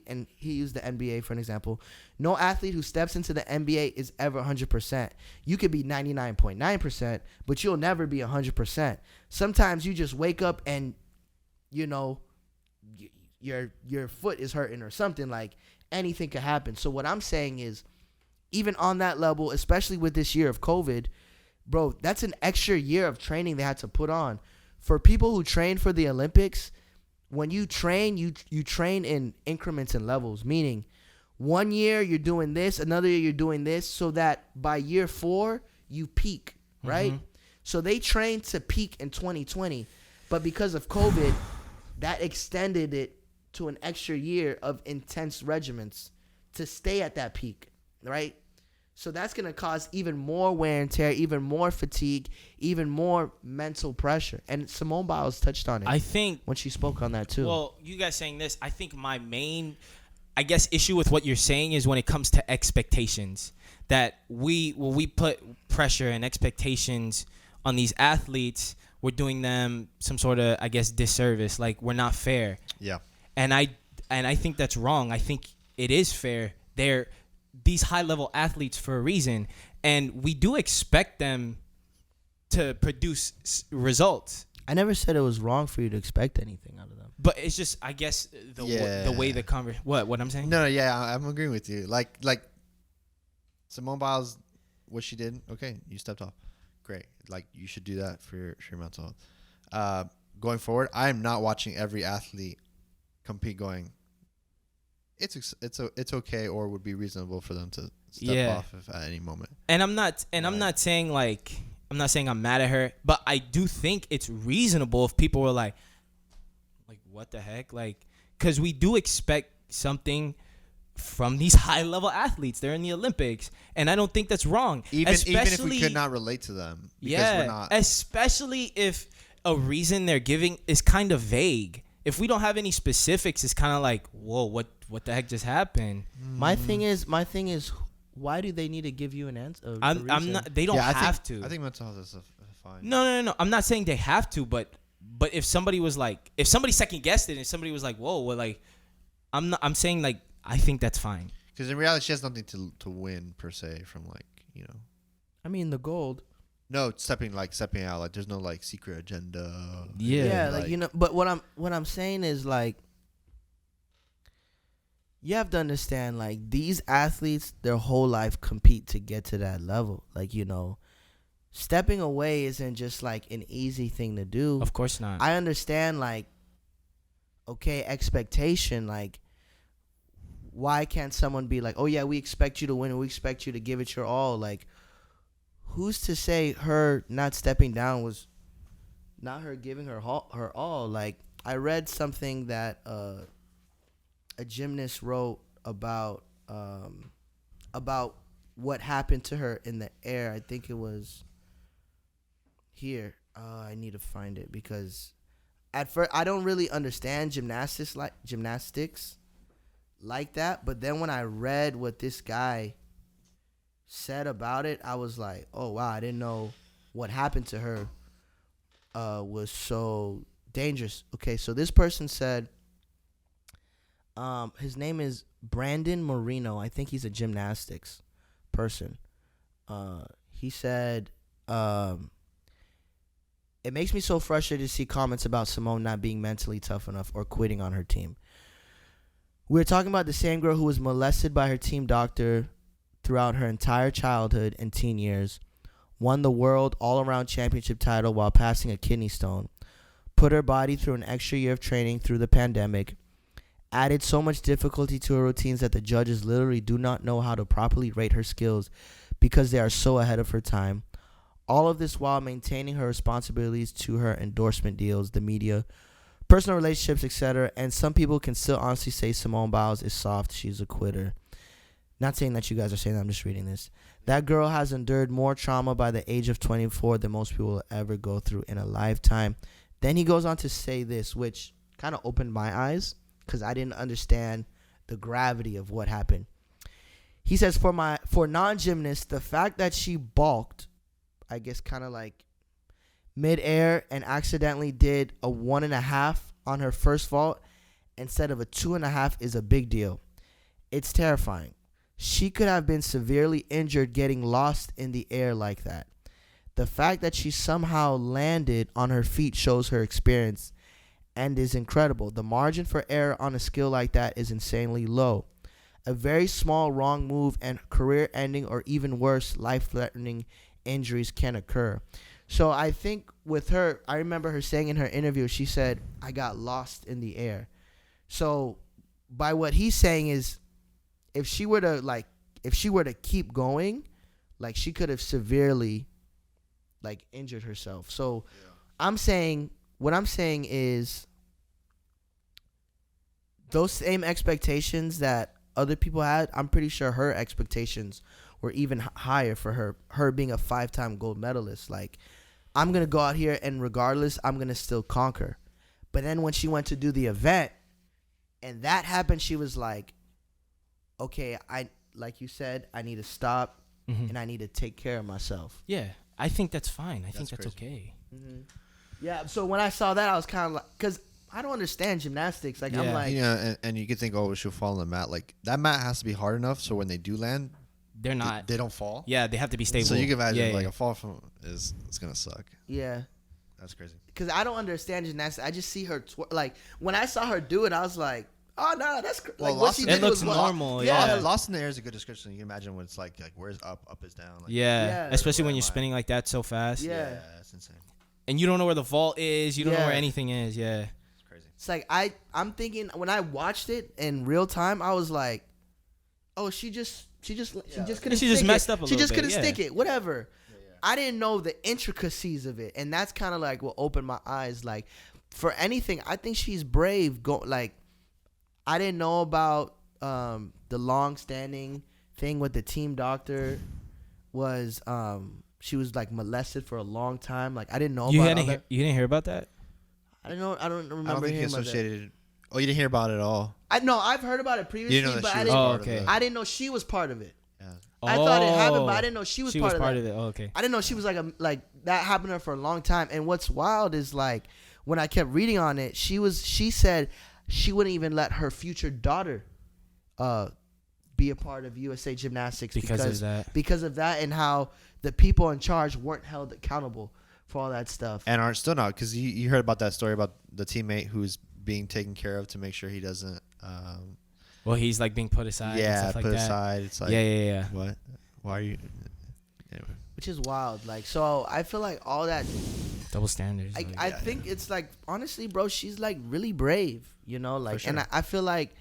and he used the NBA for an example. No athlete who steps into the NBA is ever 100%. You could be 99.9%, but you'll never be 100%. Sometimes you just wake up and, your foot is hurting or something. Like, anything could happen. So what I'm saying is, even on that level, especially with this year of COVID, bro, that's an extra year of training they had to put on. For people who train for the Olympics, when you train, you train in increments and levels, meaning 1 year you're doing this, another year you're doing this, so that by year 4 you peak, right? Mm-hmm. So they trained to peak in 2020, but because of COVID, that extended it to an extra year of intense regimens to stay at that peak, right? So that's going to cause even more wear and tear, even more fatigue, even more mental pressure. And Simone Biles touched on it. I think when she spoke on that too. Well, you guys saying this, I think my main, issue with what you're saying is when it comes to expectations, that when we put pressure and expectations on these athletes, we're doing them some sort of, disservice. Like, we're not fair. Yeah. And I think that's wrong. I think it is fair. They're these high-level athletes for a reason, and we do expect them to produce results. I never said it was wrong for you to expect anything out of them. But it's just, the way the conversation... What I'm saying? No, yeah, I'm agreeing with you. Like Simone Biles, what she did, okay, you stepped off. Great. Like, you should do that for your mental health. Going forward, I am not watching every athlete compete going... It's okay, or would be reasonable for them to step off at any moment. And I'm not saying I'm mad at her, but I do think it's reasonable if people were like what the heck, like, because we do expect something from these high level athletes. They're in the Olympics, and I don't think that's wrong. Even if we could not relate to them, because we're not. Especially if a reason they're giving is kind of vague. If we don't have any specifics, it's kind of like, whoa, what the heck just happened? My thing is, why do they need to give you an answer? I'm not. They don't have to. I think mental health is fine. No. I'm not saying they have to, but But if somebody was like, if somebody second guessed it and somebody was like, whoa, well, like, I'm saying like, I think that's fine. Because in reality, she has nothing to win per se from like, you know. I mean, the gold. No, stepping out. Like, there's no like secret agenda. Yeah, like, you know. But what I'm saying is like, you have to understand, like, these athletes, their whole life compete to get to that level. Like, you know, stepping away isn't just like an easy thing to do. Of course not. I understand, like, okay, expectation, like, why can't someone be like, oh yeah, we expect you to win and we expect you to give it your all? Like, who's to say her not stepping down was not her giving her all? Like, I read something that a gymnast wrote about what happened to her in the air. I think it was here. I need to find it because at first I don't really understand gymnastics like that, but then when I read what this guy said about it, I was like, oh wow, I didn't know what happened to her was so dangerous. Okay, so this person said, his name is Brandon Marino. I think he's a gymnastics person. He said, it makes me so frustrated to see comments about Simone not being mentally tough enough or quitting on her team. We're talking about the same girl who was molested by her team doctor throughout her entire childhood and teen years, won the world all-around championship title while passing a kidney stone, put her body through an extra year of training through the pandemic, added so much difficulty to her routines that the judges literally do not know how to properly rate her skills because they are so ahead of her time. All of this while maintaining her responsibilities to her endorsement deals, the media, personal relationships, etc. And some people can still honestly say Simone Biles is soft. She's a quitter. Not saying that you guys are saying that. I'm just reading this. That girl has endured more trauma by the age of 24 than most people will ever go through in a lifetime. Then he goes on to say this, which kind of opened my eyes because I didn't understand the gravity of what happened. He says, for non-gymnasts, the fact that she balked, I guess kind of like mid-air and accidentally did a 1.5 on her first vault instead of a 2.5 is a big deal. It's terrifying. She could have been severely injured getting lost in the air like that. The fact that she somehow landed on her feet shows her experience and is incredible. The margin for error on a skill like that is insanely low. A very small wrong move and career-ending or even worse, life-threatening injuries can occur. So I think with her, I remember her saying in her interview, she said, I got lost in the air. So by what he's saying is, if she were to keep going, like, she could have severely like injured herself. So yeah. What I'm saying is those same expectations that other people had, I'm pretty sure her expectations were even higher for her being a 5-time gold medalist. Like, I'm going to go out here and regardless, I'm going to still conquer. But then when she went to do the event and that happened, she was like, okay, like you said, I need to stop and I need to take care of myself. Yeah, I think that's fine. I think that's okay. Mm-hmm. Yeah, so when I saw that, I was kind of like, because I don't understand gymnastics. Like, yeah. I'm like, yeah, and you could think, oh, she'll fall on the mat. Like, that mat has to be hard enough so when they do land, they're not. They don't fall. Yeah, they have to be stable. So you can imagine, a fall from it's gonna suck. Yeah, that's crazy. Because I don't understand gymnastics. I just see her like when I saw her do it, I was like, oh no, that's well, like what she did. It looks normal. Yeah, lost in the air is a good description. You can imagine when it's like where's up is down. Like, yeah, especially when you're spinning like that so fast. Yeah, that's insane. And you don't know where the vault is. You don't know where anything is. Yeah, it's crazy. It's like I'm thinking when I watched it in real time, I was like, oh, she just couldn't. She just messed up a little bit. She just couldn't stick it. Whatever. Yeah. I didn't know the intricacies of it, and that's kind of like what opened my eyes. Like, for anything, I think she's brave. I didn't know about the long-standing thing with the team doctor. Was she was like molested for a long time? Like, I didn't know. You didn't hear about that? I don't know. I don't remember. I don't think he associated. Oh, you didn't hear about it at all? I've heard about it previously, but I didn't know she was part of it. Yeah. I thought it happened, but I didn't know she was part of it. Oh, okay. I didn't know she was like that happened to her for a long time. And what's wild is like when I kept reading on it, she said she wouldn't even let her future daughter be a part of USA Gymnastics Because of that, and how the people in charge weren't held accountable for all that stuff. And aren't still not, because you heard about that story about the teammate who's being taken care of to make sure he doesn't. Well, he's like being put aside. Yeah, and stuff like put that. aside. It's like, yeah. What? Why are you? Anyway. Which is wild. Like, so I feel like all that. Double standards. I think it's like, honestly, bro, she's like really brave, you know, like, sure. and I feel like,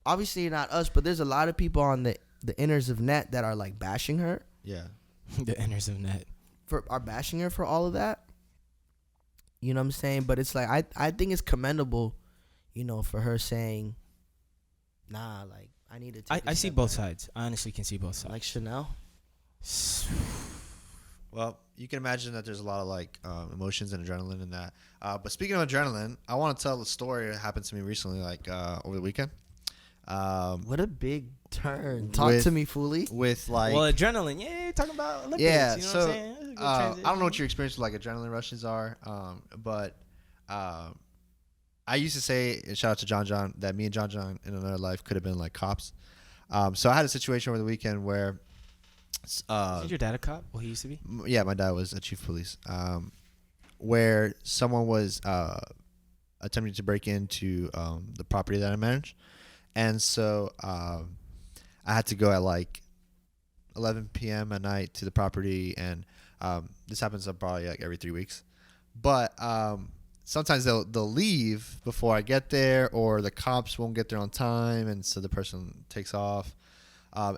obviously not us, but there's a lot of people on the inners of net that are like bashing her. Yeah. The inners of net are bashing her for all of that. You know what I'm saying? But it's like, I think it's commendable, you know, for her saying, nah, like, I need to take I see both sides. I honestly can see both sides. Like Chanel. Well, you can imagine that there's a lot of like emotions and adrenaline in that. But speaking of adrenaline, I want to tell a story that happened to me recently, like over the weekend. What a big turn. Talk to me, Foolie. With like, well, adrenaline. Yeah, you're talking about Olympics. yeah. You know So what I'm saying? That's a good I don't know what transition. your experience with like adrenaline rushes are, but I used to say, and shout out to John, that me and John in another life could have been like cops. So I had a situation over the weekend where. Isn't your dad a cop? Well, he used to be. Yeah, my dad was a chief of police. Where someone was attempting to break into the property that I manage, and so I had to go at like 11 p.m. at night to the property, and this happens probably like every 3 weeks. But sometimes they'll leave before I get there, or the cops won't get there on time, and so the person takes off.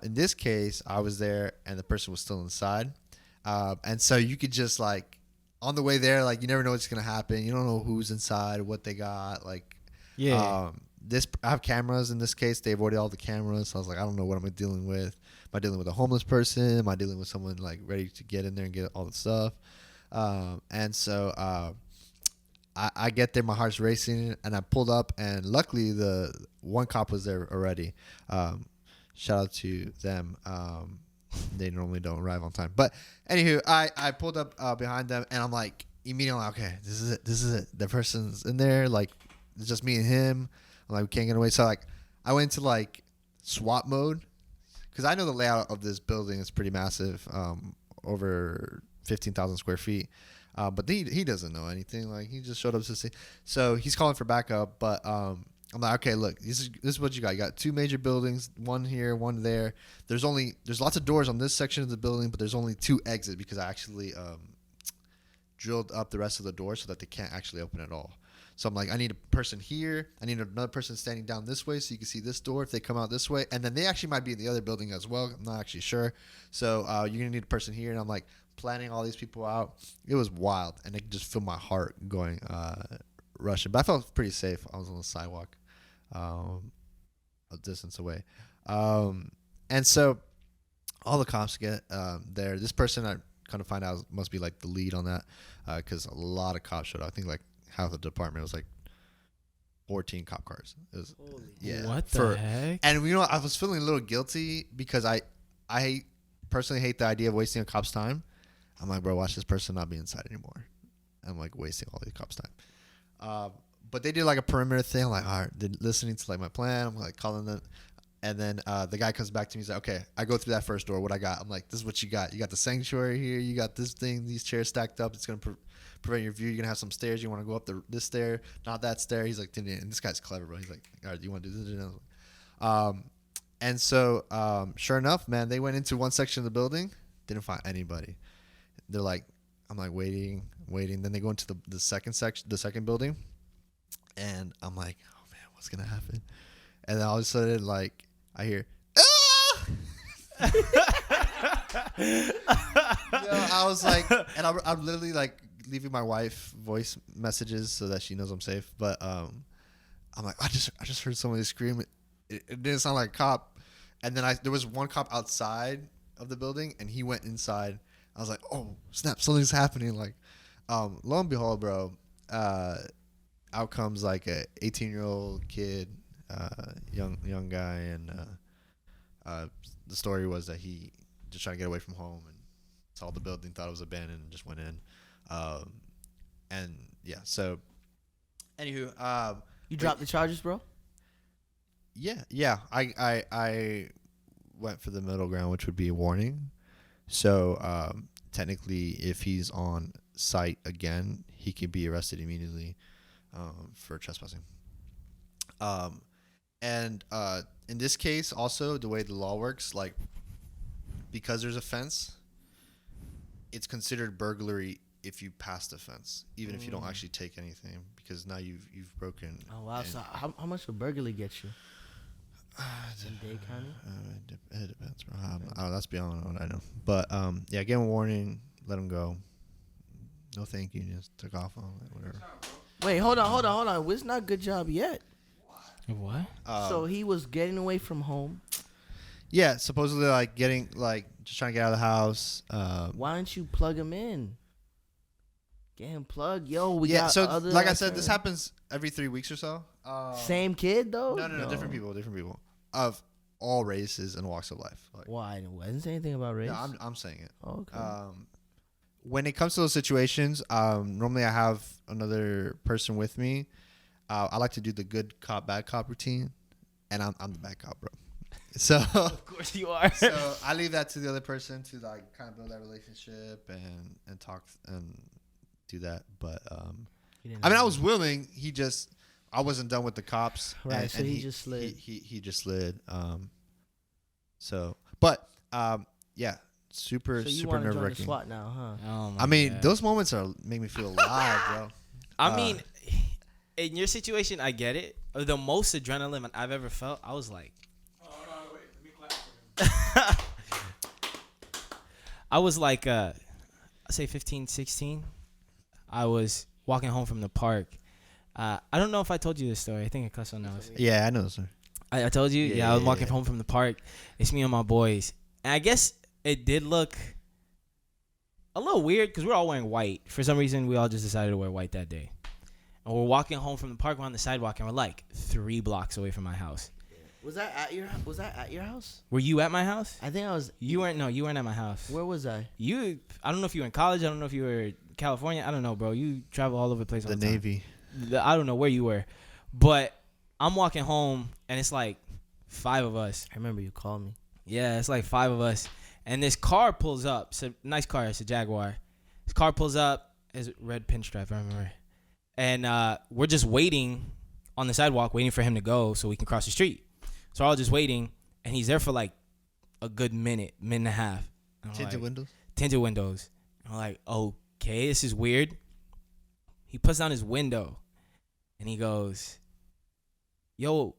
In this case, I was there and the person was still inside. And so you could just like on the way there, like you never know what's going to happen. You don't know who's inside, what they got. Like, Yeah. I have cameras in this case. They avoided all the cameras. So I was like, I don't know what I'm dealing with. Am I dealing with a homeless person? Am I dealing with someone like ready to get in there and get all the stuff? And so I get there, my heart's racing, and I pulled up, and luckily the one cop was there already. Shout out to them. They normally don't arrive on time. But anywho, I pulled up behind them, and I'm like, immediately like, okay, this is it. The person's in there. Like, it's just me and him. I'm like, we can't get away. So, like, I went into, like, SWAT mode. Because I know the layout of this building is pretty massive, over 15,000 square feet. But he doesn't know anything. Like, he just showed up to see. So, he's calling for backup. But I'm like, okay, look, this is what you got. You got two major buildings, one here, one there. There's lots of doors on this section of the building, but there's only two exits because I actually drilled up the rest of the doors so that they can't actually open at all. So I'm like, I need a person here. I need another person standing down this way so you can see this door if they come out this way. And then they actually might be in the other building as well. I'm not actually sure. So you're going to need a person here. And I'm like planning all these people out. It was wild. And it just felt my heart going rushing. But I felt pretty safe. I was on the sidewalk. A distance away. And so all the cops get there. This person I kind of find out must be like the lead on that because a lot of cops showed up. I think like half the department was like 14 cop cars. It was, yeah. What the heck? And you know, I was feeling a little guilty because I personally hate the idea of wasting a cop's time. I'm like, bro, watch this person not be inside anymore. I'm like wasting all these cops' time. But they did like a perimeter thing. I'm like, all right, they're listening to like my plan. I'm like calling them. And then the guy comes back to me. He's like, okay, I go through that first door. What I got? I'm like, this is what you got. You got the sanctuary here. You got this thing, these chairs stacked up. It's going to prevent your view. You're going to have some stairs. You want to go up this stair, not that stair. He's like, and this guy's clever, bro. He's like, all right, do you want to do this? And so sure enough, man, they went into one section of the building. Didn't find anybody. They're like, I'm like waiting. Then they go into the second section, the second building. And I'm like, oh man, what's gonna happen? And then all of a sudden, like, I hear, ah! I was like, and I'm literally like leaving my wife voice messages so that she knows I'm safe. But I'm like, I just heard somebody scream. It didn't sound like a cop. And then there was one cop outside of the building, and he went inside. I was like, oh snap, something's happening. Like, lo and behold, bro. Out comes like a 18-year-old kid, young guy, and the story was that he just trying to get away from home and saw the building, thought it was abandoned, and just went in. And yeah, so Anywho, You dropped the charges, bro? yeah. I went for the middle ground, which would be a warning. So technically, if he's on site again, he can be arrested immediately for trespassing. And in this case, also the way the law works, like because there's a fence, it's considered burglary if you pass the fence, even if you don't actually take anything, because now you've broken. Oh wow! So how much would burglary get you? In Dade County? It depends, bro. That's beyond what I know. But yeah, give him a warning, let him go. No thank you, just took off on it, whatever. Wait, hold on. It's not a good job yet. What? So he was getting away from home. Yeah, supposedly like getting like just trying to get out of the house. Why don't you plug him in? Get him plugged, yo. We yeah, got so other like I said, this happens every 3 weeks or so. Same kid though? No, different people of all races and walks of life. Like, Why? I didn't say anything about race. no, I'm saying it. Okay. When it comes to those situations, normally I have another person with me. I like to do the good cop, bad cop routine, and I'm the bad cop, bro. So Of course you are. so I leave that to the other person to like kind of build that relationship and talk and do that. But I mean, I was willing. I wasn't done with the cops. Right, and, so and he just slid. He just slid. But yeah, super So you super want to nerve join the wracking. SWAT now, huh? Oh my I mean, God. those moments make me feel alive, bro. I mean, in your situation, I get it. The most adrenaline I've ever felt, I was like, Wait, let me clap for him. I was like, I say 15, 16. I was walking home from the park. I don't know if I told you this story. I think Aklesso knows. Yeah, I know, sir. I told you? Yeah, I was yeah, walking yeah. home from the park. It's me and my boys. And I guess it did look a little weird because we're all wearing white. For some reason, we all just decided to wear white that day. And we're walking home from the park. We're on the sidewalk, and we're like 3 blocks away from my house. Was that at your house? Were you at my house? I think I was. You weren't at my house. Where was I? I don't know if you were in college. I don't know if you were in California. I don't know, bro. You travel all over the place all The the time. Navy. I don't know where you were. But I'm walking home, and it's like 5 of us. I remember you called me. Yeah, it's like 5 of us. And this car pulls up. It's a nice car. It's a Jaguar. This car pulls up. It's a red pinstripe, I remember. And we're just waiting on the sidewalk, waiting for him to go so we can cross the street. So we're all just waiting. And he's there for like a good minute and a half. And I'm Tinted like, windows. Tinted windows. I'm like, okay, this is weird. He puts down his window. And he goes, yo,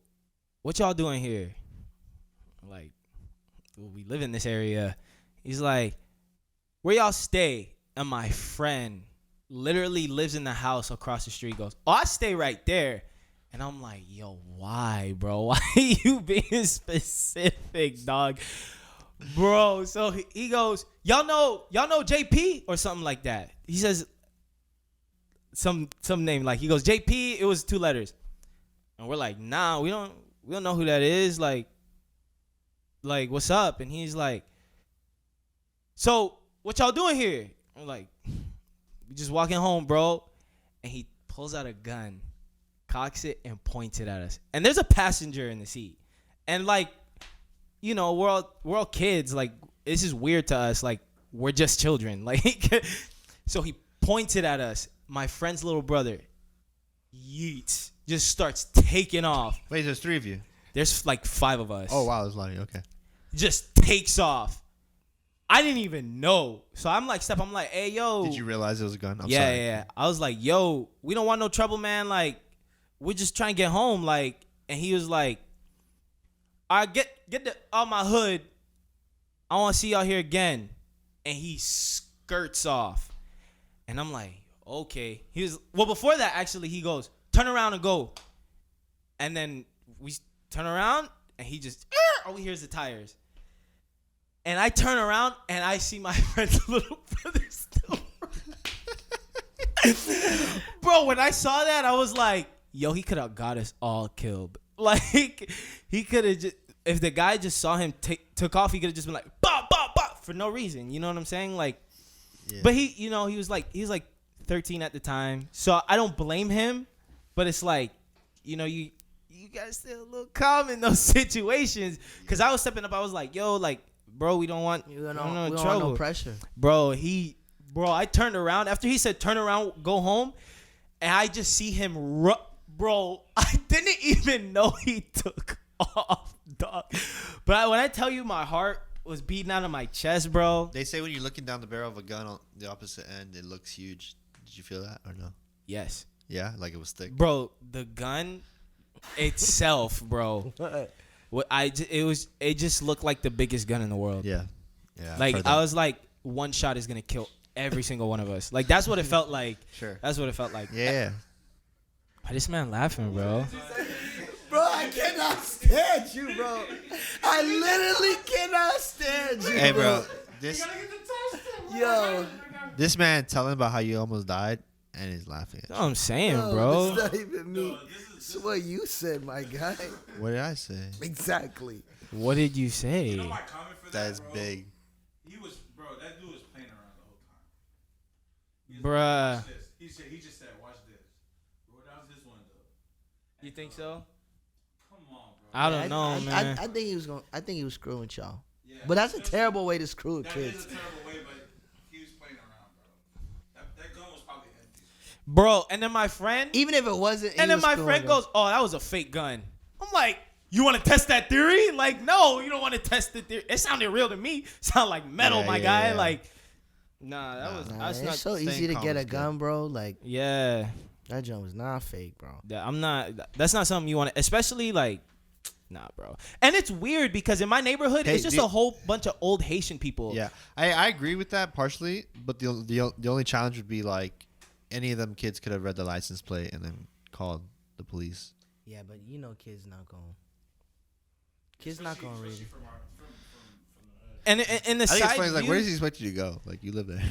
what y'all doing here? I'm like, well, we live in this area. He's like, where y'all stay? And my friend literally lives in the house across the street. Goes, oh, I stay right there. And I'm like, yo, why, bro? Why are you being specific, dog? Bro, so he goes, y'all know JP or something like that. He says some name, like he goes, JP, it was 2 letters. And we're like, nah, we don't know who that is. Like what's up? And he's like, so what y'all doing here? I'm like, we just walking home, bro. And he pulls out a gun, cocks it, and points it at us. And there's a passenger in the seat. And like, you know, we're all kids. Like, this is weird to us. Like, we're just children. Like, so he points it at us. My friend's little brother, yeets, just starts taking off. Wait, there's 3 of you. There's like 5 of us. Oh wow, there's a lot of you. Okay. Just takes off. I didn't even know. So I'm like, I'm like, hey, yo. Did you realize it was a gun? I'm yeah, sorry. yeah. I was like, yo, we don't want no trouble, man. Like, we're just trying to get home. Like, and he was like, all right, get out my hood. I want to see y'all here again. And he skirts off. And I'm like, okay. Before that, actually, he goes, turn around and go. And then we turn around, and he just, all we hear is the tires. And I turn around, and I see my friend's little brother still. Bro, when I saw that, I was like, yo, he could have got us all killed. Like, he could have just, if the guy just saw him took off, he could have just been like, bah, bah, bah, for no reason. You know what I'm saying? Like, yeah. But he was like 13 at the time. So I don't blame him. but it's like, you know, you gotta stay a little calm in those situations. Cause I was stepping up. I was like, yo, like, bro, we don't want We don't trouble. want no pressure. Bro, I turned around after he said turn around, go home, and I just see him. Bro, I didn't even know he took off, dog. But when I tell you, my heart was beating out of my chest, bro. They say when you're looking down the barrel of a gun on the opposite end, it looks huge. Did you feel that or no? Yes. Yeah, like it was thick. Bro, the gun itself, bro. It just looked like the biggest gun in the world. Yeah. Yeah. Like I was like, one shot is gonna kill every single one of us. Like that's what it felt like. Sure. That's what it felt like. Yeah. Why this man laughing, bro? Bro, I cannot stand you, bro. I literally cannot stand you, Hey, bro. This man telling about how you almost died and he's laughing at That's what I'm saying, No, bro. it's not even me. It's what you said, my guy. you. What did I say? Exactly. What did you say? You know my comment for That is bro? big. That dude was playing around the whole time. Bruh. Watch this. He just said, watch this. Bro, that was his one, though. You think so? Come on, bro. I don't know, man. I think he was going. I think he was screwing with y'all. Yeah, But that's a terrible way to screw with That kids. is a terrible way, but he was playing around, bro. That gun was probably empty. Bro, and then my friend, Even if it wasn't. and he then was my screwing friend with them. goes, "Oh, that was a fake gun." I'm like, "You want to test that theory?" Like, no, you don't want to test the theory. It sounded real to me. Sound like metal, Yeah, my yeah, guy. yeah. Like, nah, that was Nah, that's it's not. so staying easy to calm get a is good. gun, bro. Like Yeah, that junk was not fake, bro. I'm not. That's not something you want to, especially like. Nah, bro. And it's weird because in my neighborhood, Hey, it's just a whole bunch of old Haitian people. Yeah, I agree with that partially, but the only challenge would be like any of them kids could have read the license plate and then called the police. Yeah, but you know, kids not going. Kids not gonna read it. And in the I think side it's funny. Like, view, where does he expect you to go? Like, you live there.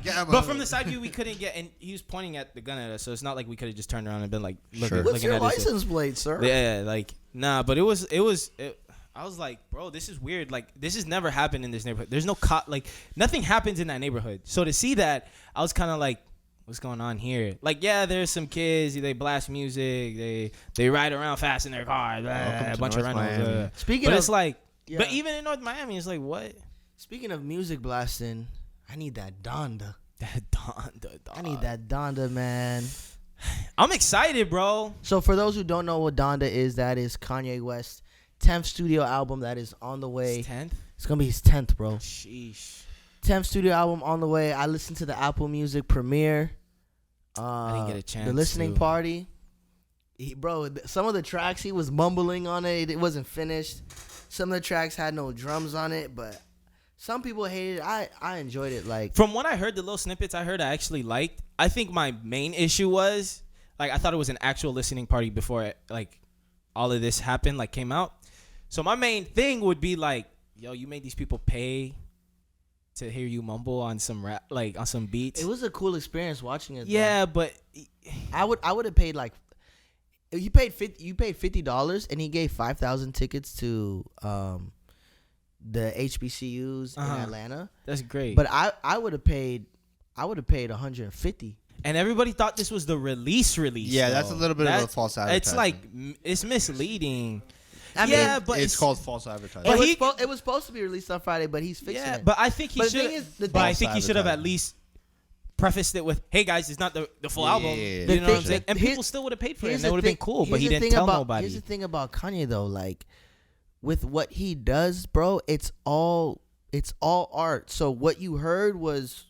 Yeah, but from the side view, we couldn't get, and he was pointing at the gun at us, so it's not like we could have just turned around and been like, Sure. What's looking your at us. license plate, sir? Yeah, like nah, but it was. I was like, bro, this is weird. Like, this has never happened in this neighborhood. There's no like nothing happens in that neighborhood. So to see that, I was kind of like, what's going on here? Like, yeah, there's some kids. They blast music. They ride around fast in their car. Blah, Welcome a to bunch of North rentals. Miami. Speaking But of, it's like, yeah. but even in North Miami, it's like, what? Speaking of music blasting, I need that Donda. That Donda. I need that Donda, man. I'm excited, bro. So for those who don't know what Donda is, that is Kanye West's 10th studio album that is on the way. 10th. It's gonna be his 10th, bro. Sheesh. 10th studio album on the way. I listened to the Apple Music premiere. I didn't get a chance The listening to. party. Some of the tracks he was mumbling on it. It wasn't finished. Some of the tracks had no drums on it, but some people hated it. I enjoyed it. Like, From what I heard, the little snippets I heard, I actually liked. I think my main issue was, like, I thought it was an actual listening party before it, like, all of this happened, like, came out. So my main thing would be like, yo, you made these people pay to hear you mumble on some rap, like on some beats. it was a cool experience watching it. Yeah, but though. I would have paid like. You paid $50, and he gave 5,000 tickets to the HBCUs in Atlanta. that's great. But I would have paid 150. And everybody thought this was the release. Yeah, that's a little bit of a false advertising. It's like it's misleading. I mean, yeah, but it's called false advertising. But it was supposed to be released on Friday, but he's fixing yeah, it. but I think he But the should. thing is- the But I thing- think he should have at advertising. least prefaced it with, "Hey guys, it's not the full Yeah, album." yeah, yeah. You The know what I'm thing- saying? And here- people still would have paid for it, Here's and that the would have been thing- cool. But here's he the didn't thing tell about- nobody. Here's the thing about Kanye though, like with what he does, bro, it's all art. So what you heard was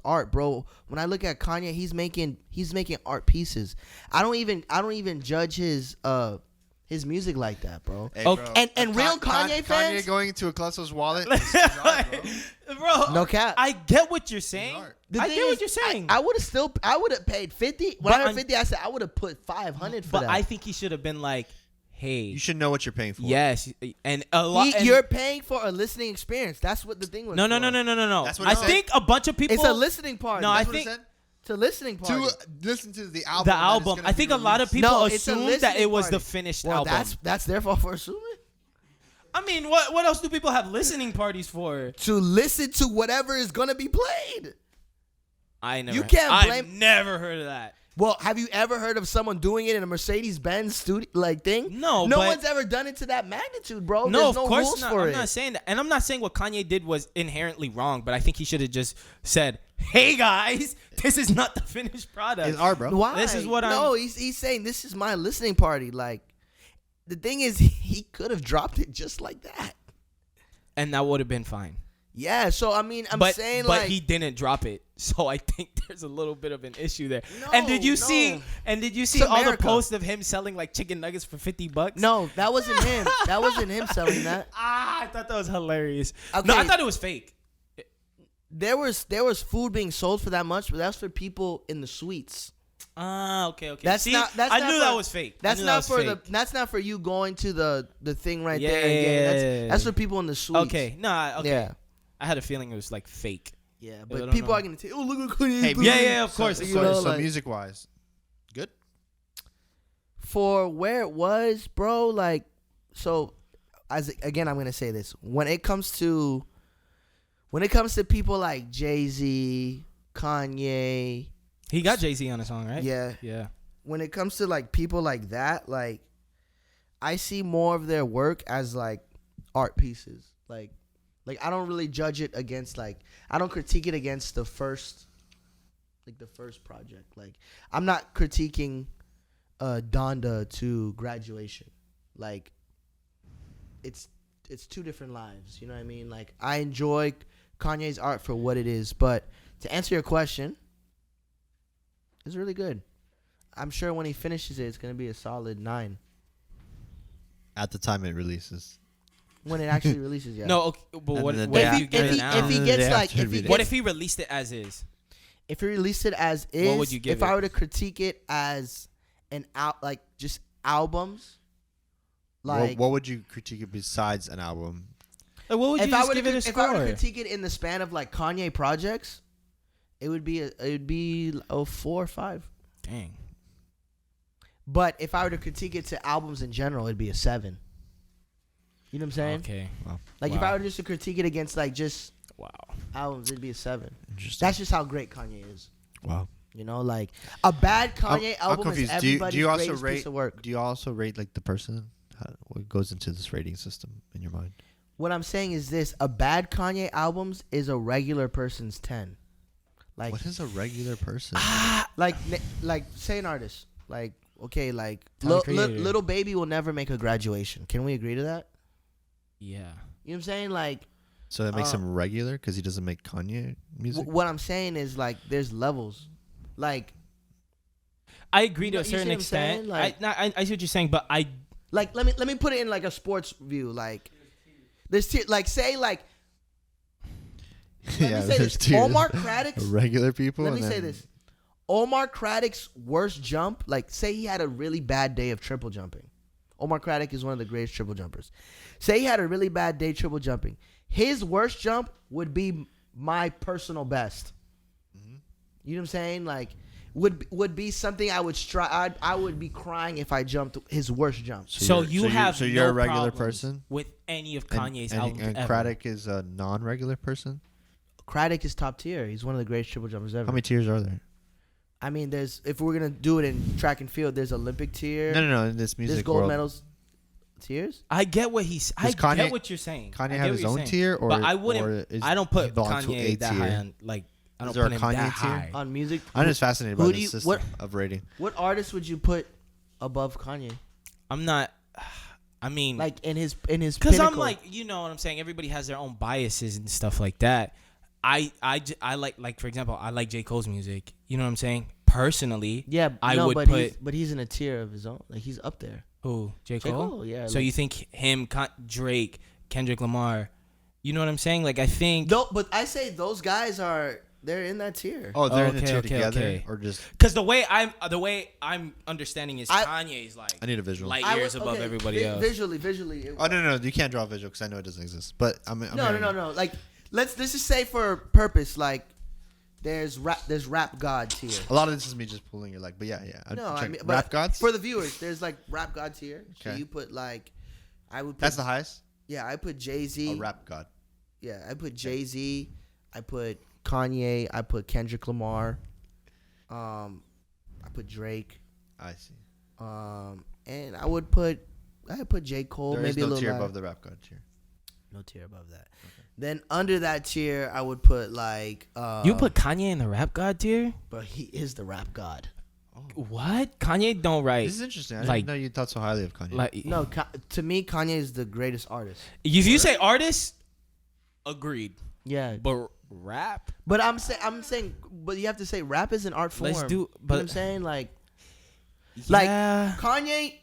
art, bro. When I look at Kanye, he's making art pieces. I don't even judge his music like that, bro. Hey, Okay. bro. And real Kanye fans- Kanye going into Aklesso's wallet. is art, bro. Bro, No cap. I get what you're saying. art. The I thing get what is, you're saying. I would have paid 50. When But I heard I'm- 50, I said I would have put 500 for but that. I think he should have been like, "Hey, You should know what you're paying for. yes," and a lot. and- You're paying for a listening experience. That's what the thing was. no. for. That's what I it said. think a bunch of people. It's a listening party. No, I That's what it think- said? It's a listening party. To listen to the album. the that is album. gonna I be think a lot of released. people No, it's a assumed that listening it was party. the finished Well, album. that's their fault for assuming. I mean, what else do people have listening parties for? To listen to whatever is gonna be played. I never. You can't blame- I've never heard of that. Well, have you ever heard of someone doing it in a Mercedes-Benz studio thing? No, no but- one's ever done it to that magnitude, bro. No, There's of no course rules not. for I'm it. not saying that, and I'm not saying what Kanye did was inherently wrong, but I think he should have just said, "Hey guys, this is not the finished product." It's art, bro. Why? This is what No, I'm- he's saying this is my listening party. Like, the thing is, he could have dropped it just like that. And that would have been fine. Yeah. So I mean, I'm but saying but like he didn't drop it, so I think there's a little bit of an issue there. No, and did you see? no. And did you see It's all the America. posts of him selling like chicken nuggets for $50? no, that wasn't him. That wasn't him selling that. I thought that was hilarious. Okay. No, I thought it was fake. There was food being sold for that much, but that's for people in the suites. Okay. That's See, not. That's I not knew for, that was fake. That's I knew that not was for fake. That's not for you going to the thing right Yeah, there. And getting, yeah. that's for people in the suites. Okay, okay. Yeah. I had a feeling it was like fake. Yeah, I but don't people know. are gonna say, "Oh, look at Kanye." Hey, Yeah, of course, So, of You course. know, so like- music wise, good. For where it was, bro. Like, so again, I'm gonna say this: when it comes to people like Jay-Z, Kanye, He got Jay-Z on a song, right? yeah. Yeah. When it comes to like people like that, like I see more of their work as like art pieces. Like I don't really judge it against I don't critique it against the first project. Like I'm not critiquing Donda to Graduation. Like it's two different lives, you know what I mean? Like I enjoy Kanye's art for what it is, but to answer your question, it's really good. I'm sure when he finishes it, it's going to be a solid 9. At the time it releases. When it actually releases, yeah. No, okay, but And what then if the you day get if it he- now? if he And gets the day like- after if he it gets- What if he released it as is? If he released it as is, would you give if it? I were to critique it as just albums, what would you critique it besides an album? Like, what would you if I just were give to it a if I were to score? critique it in the span of like Kanye projects, it would be a 4 or 5. Dang. But if I were to critique it to albums in general, it'd be a 7. You know what I'm saying? Okay. Like if Wow. I were just to critique it against like just Wow. albums, it'd be a 7. Interesting. That's just how great Kanye is. Wow. You know, like a bad Kanye I'm album is confused. everybody's do you also greatest rate? piece of work. Do you also rate like the person? What goes into this rating system in your mind? What I'm saying is this: a bad Kanye albums is a regular person's 10. Like, What is a regular person? like say an artist. Like, okay, like Tyler Creator. Little Baby will never make a Graduation. Can we agree to that? Yeah. You know what I'm saying? Like, So that makes him regular because he doesn't make Kanye music. what I'm saying is like there's levels. Like, I agree to You a see certain what I'm saying? extent. Like- I see what you're saying, but I let me put it in like a sports view. Like, there's like say like let me say there's this. two Omar Craddock's regular people. Let me and say then- this. Omar Craddock's worst jump, like say he had a really bad day of triple jumping. Omar Craddock is one of the greatest triple jumpers. Say he had a really bad day triple jumping. His worst jump would be my personal best. You know what I'm saying? Like would be something I would strive. I would be crying if I jumped his worst jump. so you're- you you're- have so you're no a regular problems person with any of And- Kanye's and, albums and ever. Craddock is a non-regular person. Craddock is top tier. He's one of the greatest triple jumpers ever. How many tiers are there? I mean, if we're gonna do it in track and field, there's Olympic tier. No. In this There's music gold world, medals tiers. I get what he's. I Does Kanye- get what you're saying. I Kanye get have what his you're own saying. tier, or but I or wouldn't. is I don't he put belong to Kanye a that tier? high on. Like I don't Is there put a him Kanye that tier? high. On music. I'm just fascinated by who the do you- system what- of rating. What artist would you put above Kanye? I'm not. I mean, Like in his because pinnacle. I'm like, you know what I'm saying. Everybody has their own biases and stuff like that. I like for example, I like J. Cole's music. You know what I'm saying? Personally, yeah, I no, would but he's in a tier of his own. Like he's up there. who J. J. Cole. Cole, yeah. So like- you think him, Drake, Kendrick Lamar? You know what I'm saying? Like I think No, but I say those guys they're in that tier. Oh, they're in the Okay, tier okay, together, okay. or just because the way I'm understanding is I- Kanye's like I need a visual. light I years would- above okay, everybody else. Visually. Oh no, you can't draw a visual because I know it doesn't exist. But I'm No. Like let's just say for purpose, like there's rap god tier. A lot of this is me just pulling your leg, but yeah. No, Check I mean, rap but gods. for the viewers, there's like rap god tier. So Okay. you put like, I would. Put, That's the highest. Yeah, I put Jay-Z. A rap god. Yeah, I put Jay-Z. I put Kanye. I put Kendrick Lamar. I put Drake. I see. And I would put J. Cole. There maybe is a no little tier higher. above the rap god tier. No tier above that. Then under that tier, I would put like. You put Kanye in the rap god tier? But he is the rap god. What? Kanye don't write. This is interesting. I Like- didn't know you thought so highly of Kanye. Like, No, to me, Kanye is the greatest artist. if you say artist, agreed. Yeah, But rap? but I'm saying, but you have to say rap is an art form. Let's do- You know but- what I'm saying? Like Yeah. Kanye,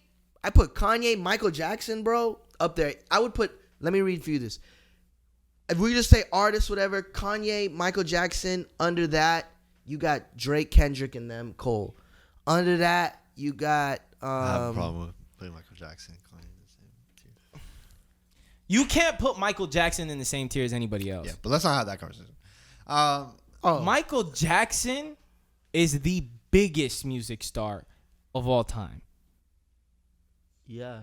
I put Kanye, Michael Jackson, bro, up there. I would put. Let me read for you this. If we just say artists, whatever, Kanye, Michael Jackson. Under that, you got Drake, Kendrick, and them, Cole. Under that, you got. I have a problem with putting Michael Jackson and Kanye in the same tier. You can't put Michael Jackson in the same tier as anybody else. Yeah, but let's not have that conversation. Michael Jackson is the biggest music star of all time. Yeah,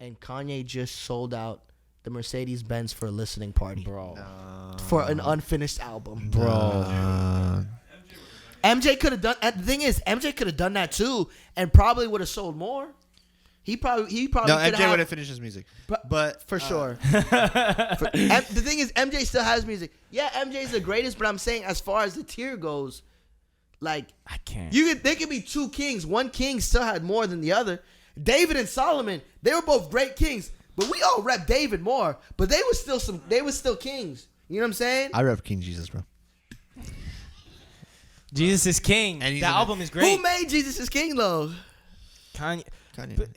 and Kanye just sold out the Mercedes Benz for a listening party, Bro. for an unfinished album. Bro. MJ could have done. The thing is, MJ could have done that too, and probably would have sold more. He probably. No, could MJ would have finished his music, but for sure. The thing is, MJ still has music. Yeah, MJ's the greatest, but I'm saying as far as the tier goes, like I can't. there could be two kings. One king still had more than the other. David and Solomon, they were both great kings, but we all rep David more. But they were still kings. You know what I'm saying? I rep King Jesus, bro. Jesus is King. And he's That in album is great. Who made Jesus is King though? Kanye. Kanye. But,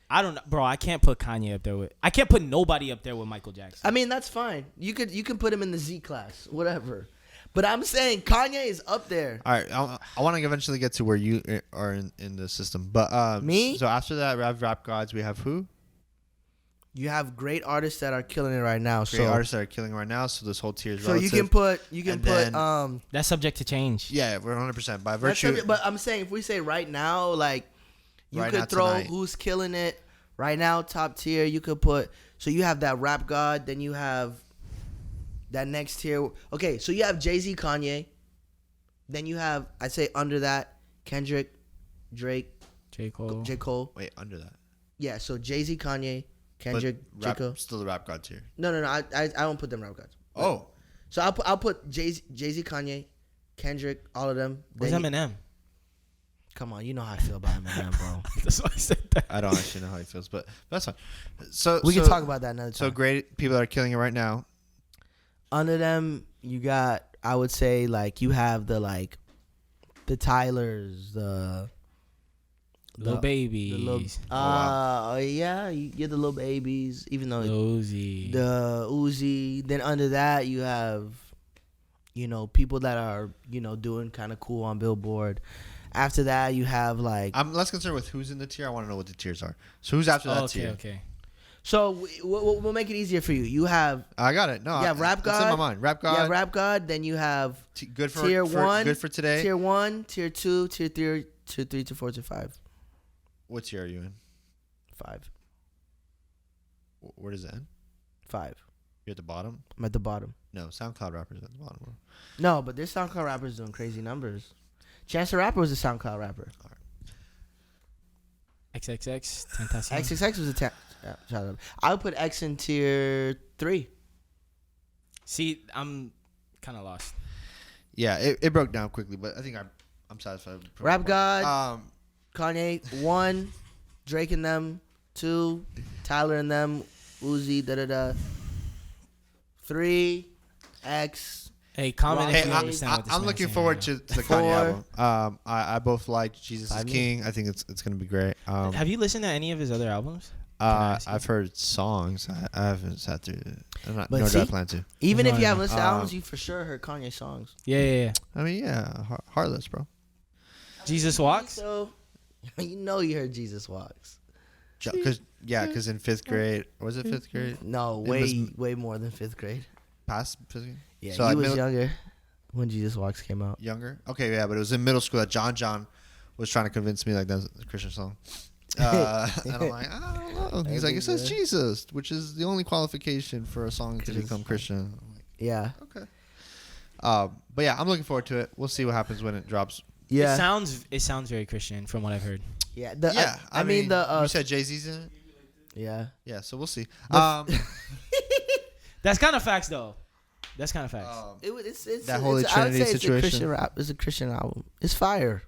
I don't know, bro. I can't put Kanye up there with. I can't put nobody up there with Michael Jackson. I mean, that's fine. You can put him in the Z class, whatever. But I'm saying Kanye is up there. All right, I want to eventually get to where you are in the system, but Me? So after that, we have rap gods. We have who? You have great artists that are killing it right now. Great artists that are killing right now. So this whole tier is So relative. you can And put then- That's subject to change. Yeah, we're 100% by that's virtue. but I'm saying if we say right now, like you Right could now, throw tonight. who's killing it right now, top tier. You could put so you have that rap god, then you have that next tier. Okay, so you have Jay-Z, Kanye, then you have I'd say under that Kendrick, Drake, J. Cole. J. Cole. Wait, under that. Yeah, so Jay-Z, Kanye, Kendrick, But rap, J. Cole. still the rap god tier. No, I don't put them rap gods. Oh, So I'll put Jay-Z, Kanye, Kendrick, all of them. Where's Then you- Eminem? Come on, you know how I feel about Eminem, bro. That's why I said that. I don't actually know how he feels, but that's fine. So We can talk about that another time. So great people that are killing it right now. Under them, you got I would say like you have the Tylers, the Lil Babies. the little, wow. yeah, you're the little babies. Even though Lil Uzi. the Uzi, then under that you have, people that are doing kind of cool on Billboard. After that, you have like. I'm less concerned with who's in the tier. I want to know what the tiers are. So who's after that okay, tier? okay. So we'll make it easier for you. You have I got it. No, you have Rap That's in God. my mind. Rap God. Yeah, Rap God. Then you have Good for tier one, Good for today. Tier 1, Tier 2, Tier 3, Tier 3, Tier 4, Tier 5. What tier are you in? 5. Where does it end? 5. You're at the bottom. I'm at the bottom. No, SoundCloud rappers at the bottom. Bro. No, but there's SoundCloud rappers doing crazy numbers. Chance the Rapper was a SoundCloud rapper. XXX. Tentacion. XXX was a SoundCloud rapper. I would put X in Tier 3. See, I'm kind of lost. Yeah, it broke down quickly, but I think I'm satisfied. With the Rap God, Um, Kanye 1, Drake and them 2, Tyler and them, Uzi, 3, X. Hey, comment if Hey, you I- understand what this I'm man's looking saying forward right to the 4. Kanye album. I both like Jesus is 5 King. I think it's gonna be great. now. Have you listened to any of his other albums? I ask you? I've heard songs. I haven't sat through it. But Nor do I see- plan to. Even if you Right. haven't listened to albums, you for sure heard Kanye songs. Yeah. I mean, yeah, Heartless, bro. Jesus Walks? So, you heard Jesus Walks. Because in fifth grade, was it fifth grade? No, It was way more than 5th grade. Past fifth grade? Yeah, So, he like, was middle- younger when Jesus Walks came out. Younger? Okay, yeah, but it was in middle school that John was trying to convince me like that's a Christian song. And I'm like, I don't know. He's like, it says Jesus, which is the only qualification for a song to become Christian. I'm like, Yeah. okay. But yeah, I'm looking forward to it. We'll see what happens when it drops. Yeah. It sounds very Christian from what I've heard. Yeah. I mean, you said Jay-Z's in it. Yeah. Yeah, so we'll see. That's kind of facts though. That's kind of facts. It's That Holy I would Trinity say it's situation. a Christian rap. It's a Christian album. It's fire.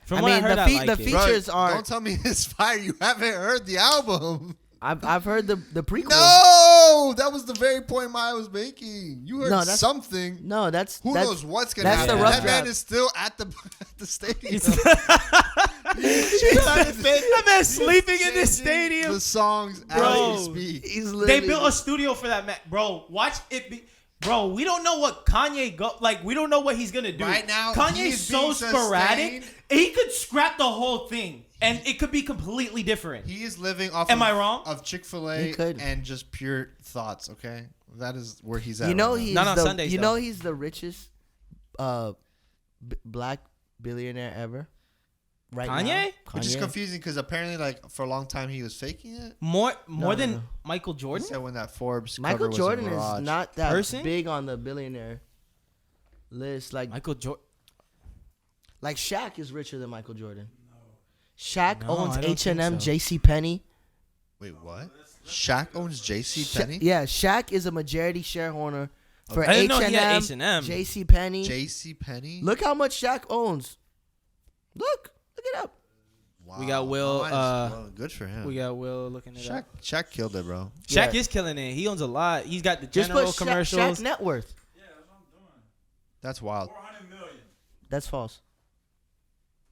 From what I heard, the I like the it. features Bro, are. Don't tell me it's fire. You haven't heard the album. I've heard the prequel. No, that was the very point Miah was making. You heard No, that's- something. No, that's Who that's, knows what's gonna that's happen? the rough That man draft. is still at the stadium. That man's sleeping in this Changing stadium. The songs Bro. as we speak. He's They literally, built a studio for that man, bro. Watch it be, bro. We don't know what Kanye we don't know what he's gonna do Right now, he Kanye's is so being sporadic. sustained. He could scrap the whole thing, and it could be completely different. He is living off. Am I wrong? Of Chick-fil-A He could. and just pure thoughts. Okay, that is where he's at. You know right now. he's Not on the Sundays, you though. know he's the richest black billionaire ever. Right Kanye? now. Which is Kanye. confusing because apparently, like for a long time, he was faking it. More No, than no. Michael He Jordan. said when that Forbes cover Michael was Jordan a mirage. is not that Person? big on the billionaire list. Michael Jordan. Like Shaq is richer than Michael Jordan. Shaq No, owns I don't think H&M, so. J.C. Penney. Wait, what? Shaq owns J.C. Penney. Yeah, Shaq is a majority shareholder for I didn't know H&M, he had H&M. J.C. Penney. J.C. Penney. Look how much Shaq owns. Look it up. Wow. We got Will, Mine is well, good for him. We got Will looking it up. Shaq killed it, bro. Shaq Yeah. is killing it. He owns a lot. He's got the Just general put commercials. Shaq net worth. Yeah, that's what I'm doing. That's wild. 400 million. That's false.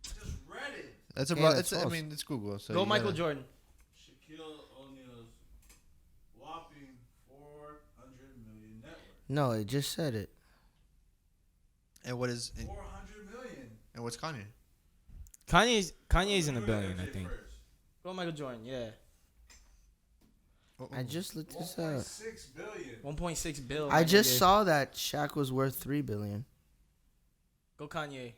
Just read it. That's a. Yeah, bro- that's it's. I false. mean, it's Google. So Go you Michael gotta- Jordan. Shaquille O'Neal's whopping 400 million net worth. No, it just said it. And what is? 400 million. And what's Kanye? Kanye's in a Who billion, got I that think. first? Go Michael Jordan. Yeah. I just looked this up. 1.6 billion. 1.6 billion. I just saw that Shaq was worth $3 billion. Go Kanye.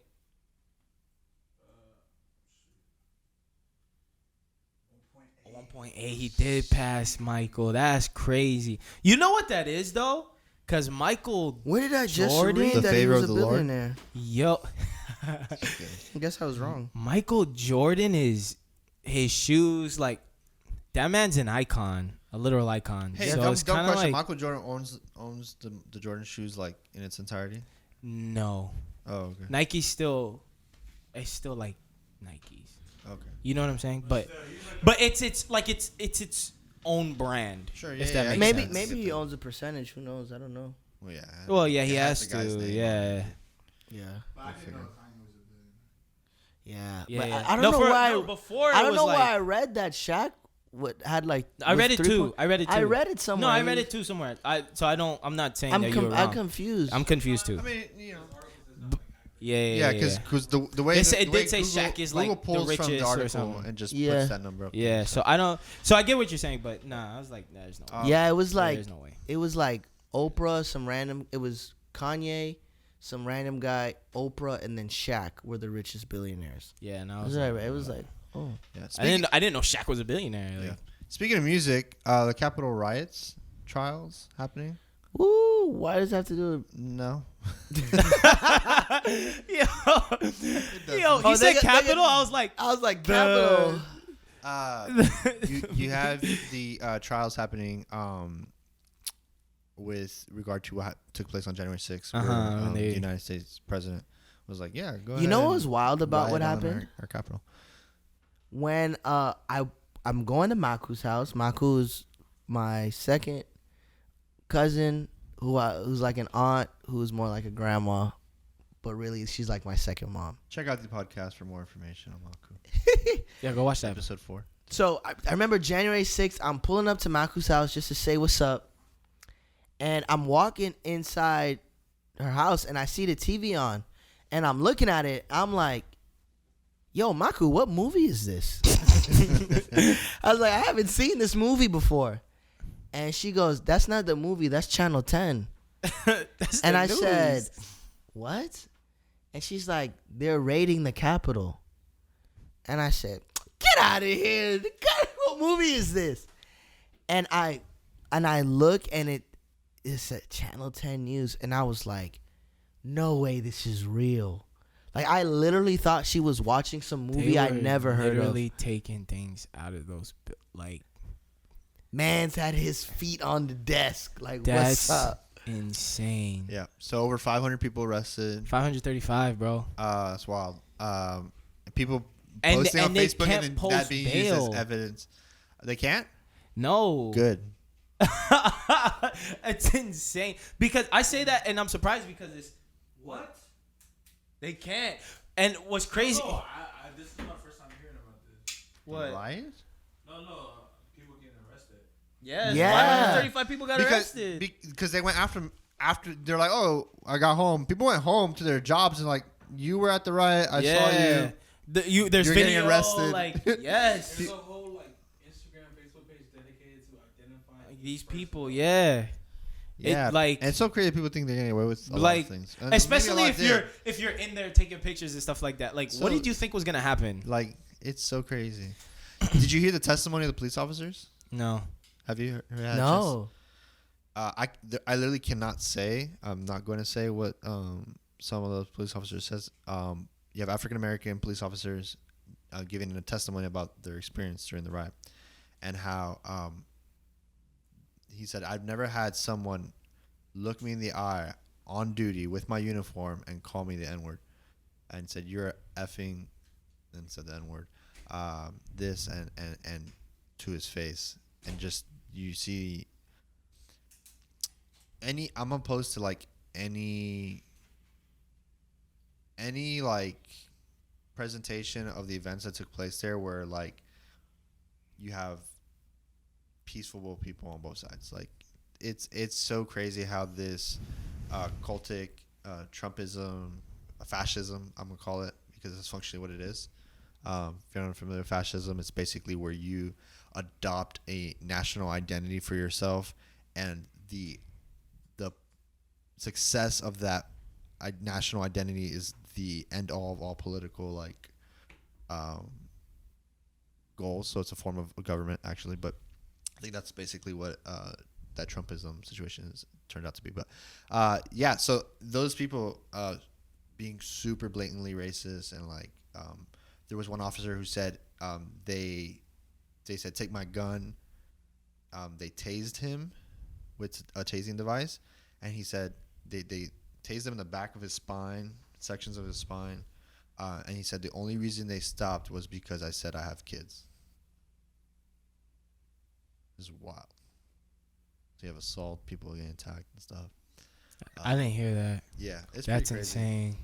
1.8. He did pass Michael. That's crazy. You know what that is though? Cause Michael, Where did I just Jordan? read The that he favor was a of the Lord? billionaire? yo, I guess I was wrong. Michael Jordan is his shoes like that man's an icon, a literal icon. Hey, so dumb, it's dumb kind of question. like Michael Jordan owns the Jordan shoes like in its entirety. no, Oh, okay. Nike's still, it's still like Nikes. Okay. You know what I'm saying? But it's its own brand. Sure, if yeah, that yeah, makes Maybe sense. maybe he owns a percentage. Who knows? I don't know. Well, yeah. Well, yeah, he It has the guy's to. name. Yeah. Yeah. But I didn't figure. know Kanye was a billion. Yeah. Yeah, But yeah. I don't know why. No, before I it don't was know like, why I read that Shaq had like. I was read it 3 too. point- I read it too. I read it somewhere. No, I read it too somewhere. I'm not saying I'm that you were I'm wrong. confused. I'm confused too. I mean, you know. Yeah, Because the way It the way did say Google, Shaq is, Google like, the pulls from the richest or article something. and just Yeah. puts that number up. Yeah, so I don't. So I get what you're saying, but nah, I was like, there's no. way. Yeah, it was like there's no way. it was like Oprah, some random. It was Kanye, some random guy, Oprah, and then Shaq were the richest billionaires. Yeah, no. It was like, oh, Yeah. I didn't know Shaq was a billionaire. Like, Yeah. Speaking of music, the Capitol riots trials happening. woo! Why does that have to do with? No. yo, he Oh, said they got- Capital. I was like, I was like, Capital. You have the trials happening with regard to what took place on January 6th, where when the they- United States president was like, "Yeah, go ahead." You know what and was wild about riot what on happened? Our capital. When I'm going to Maku's house. Maku's my second cousin, who's like an aunt, who's more like a grandma, but really she's like my second mom. Check out the podcast for more information on Maku. yeah, go watch that. Episode 4. So I remember January 6th, I'm pulling up to Maku's house just to say what's up. And I'm walking inside her house and I see the TV on. And I'm looking at it. I'm like, yo, Maku, what movie is this? I was like, I haven't seen this movie before. And she goes, that's not the movie. That's Channel 10. That's And the I news. said, what? And she's like, they're raiding the Capitol. And I said, get out of here. What movie is this? And I look and it's at Channel 10 News. And I was like, no way this is real. Like, I literally thought she was watching some movie I never heard of. Literally taking things out of those, like. Man's had his feet on the desk. Like, That's what's up? insane. Yeah. So over 500 people arrested. 535, bro. That's wild. People And posting on they Facebook can't and post that being used bail. as evidence. They can't? No. Good. It's insane. Because I say that and I'm surprised because it's What? they can't. And what's crazy? No, this is my first time hearing about this. What? Riot? No, people getting arrested. Yes. Yeah. 535 people got arrested. Because they went after they're like, oh, I got home. People went home to their jobs and like, you were at the riot. I saw you. There's You're video getting arrested. like yes. There's a whole like Instagram, Facebook page dedicated to identifying These people, yeah. Yeah, like- and it's so crazy. People think they're getting away with a lot Like, of things, and especially maybe a if lot you're in there taking pictures and stuff like that. Like, So- what did you think was gonna happen? like it's so crazy. Did you hear the testimony of the police officers? No. Have you heard? Had a chance? No. I literally cannot say. I'm not going to say what some of those police officers says. You have African American police officers giving a testimony about their experience during the riot, and how he said, "I've never had someone look me in the eye on duty with my uniform and call me the N-word, and said you're effing," and said the N-word, this and to his face, and just you see. I'm opposed to like any like presentation of the events that took place there where like you have peaceful people on both sides. Like it's so crazy how this cultic Trumpism, fascism, I'm gonna call it, because it's functionally what it is. If you're not familiar with fascism, it's basically where you adopt a national identity for yourself, and the success of that national identity is the end all of all political like goals. So it's a form of government actually, but I think that's basically what that Trumpism situation has turned out to be. But yeah, so those people being super blatantly racist, and like there was one officer who said they said take my gun. They tased him with a tasing device, and he said they tased him in the back of his spine, sections of his spine, and he said the only reason they stopped was because I said I have kids. This is wild. So you have assault, people getting attacked and stuff. I didn't hear that. Yeah, it's That's pretty crazy. insane.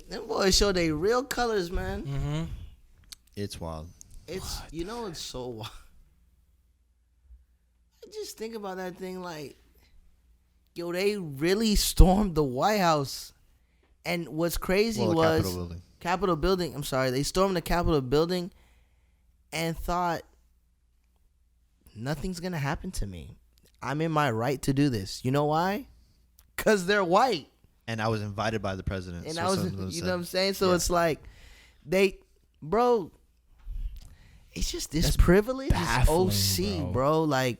Them boys show their real colors, man. Mm-hmm. It's wild. It's it's so wild. I just think about that thing like, yo, they really stormed the White House, and what's crazy Well, the was Capitol building. Capitol building. I'm sorry, they stormed the Capitol building, and thought nothing's gonna happen to me. I'm in my right to do this. You know why? Cause they're white. And I was invited by the president. And so I was, some of them you said. know what I'm saying? So Yeah. it's like, bro, it's just this That's privilege, this baffling, OC, bro. bro. Like,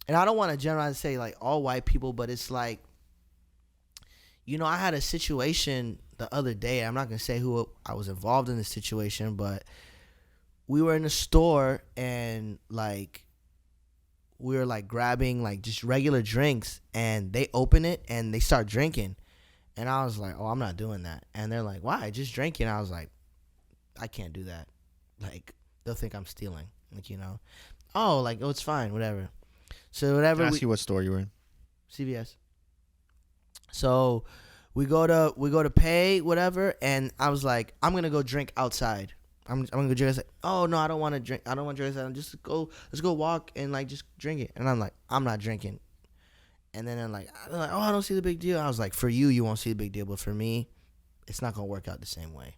and I don't want to generalize and say like all white people, but it's like, I had a situation the other day. I'm not gonna say who I was involved in this situation, but we were in a store and like we were like grabbing like just regular drinks, and they open it and they start drinking. And I was like, oh, I'm not doing that. And they're like, why? Just drinking. I was like, I can't do that. Like, they'll think I'm stealing. Like, oh, like, oh, it's fine, whatever. So whatever. Can I ask you what store you were in? CVS. So we go to pay, whatever, and I was like, I'm gonna go drink outside. I'm gonna go drink outside. Oh no, I don't want to drink. I don't want to drink outside. Let's go walk and like just drink it. And I'm like, I'm not drinking. And then they're like, oh, I don't see the big deal. I was like, for you won't see the big deal, but for me, it's not gonna work out the same way.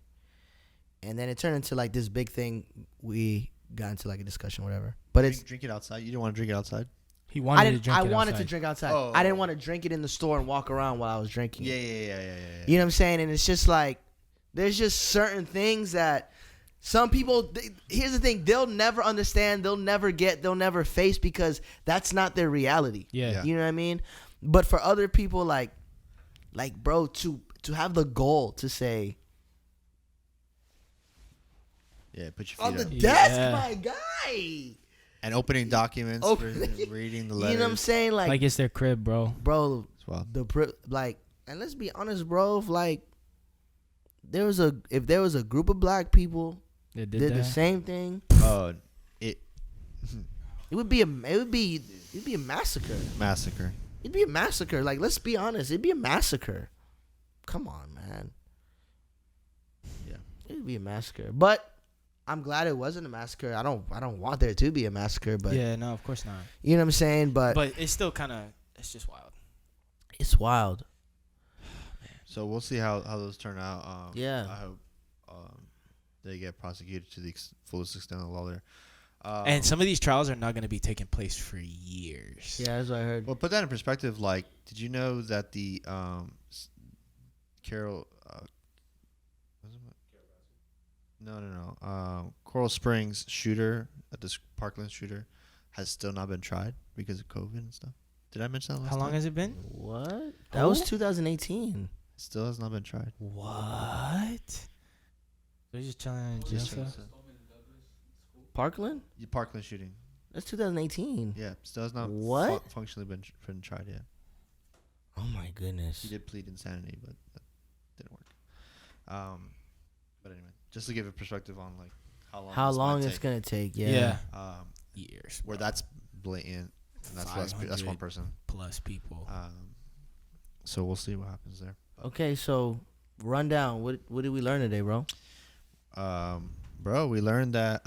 And then it turned into like this big thing. We got into like a discussion, whatever. But it's Drink it outside. You didn't want to drink it outside? He wanted to drink I it wanted outside. to drink outside. Oh. I didn't want to drink it in the store and walk around while I was drinking. Yeah. You know what I'm saying? And it's just like, there's just certain things that some people, here's the thing, they'll never understand, they'll never get, they'll never face, because that's not their reality. Yeah. You know what I mean? But for other people, like bro, to have the goal to say, Yeah, put your On feet the up. desk, Yeah. my guy. And opening documents, reading the letters. You know what I'm saying? Like it's their crib, bro. Bro, It's wild. and let's be honest, bro. If there was a group of black people They did the same thing, It it would be a massacre. massacre. It'd be a massacre. Like, let's be honest, it'd be a massacre. Come on, man. Yeah. It'd be a massacre. But I'm glad it wasn't a massacre. I don't want there to be a massacre, but Yeah, no, of course not. you know what I'm saying? But It's still kind of, it's just wild. it's wild. So we'll see how those turn out. Yeah. I hope they get prosecuted to the fullest extent of the law there. And some of these trials are not going to be taking place for years. Yeah, that's what I heard. Well, put that in perspective. Like, did you know that the Carol? Coral Springs shooter at this Parkland shooter has still not been tried because of COVID and stuff. Did I mention that last How long time? has it been? What? That was 2018. Still has not been tried. What? They're just chilling in jail Just cell? Parkland? The Parkland shooting. That's 2018. Yeah, still has not What? functionally been tried yet. Oh my goodness. He did plead insanity, but that didn't work. But anyway, just to give a perspective on like how long it's gonna take? Yeah. Yeah. Years. Where that's blatant, and that's one person. Plus people. So we'll see what happens there. Okay, so rundown. What did we learn today, bro? Bro, we learned that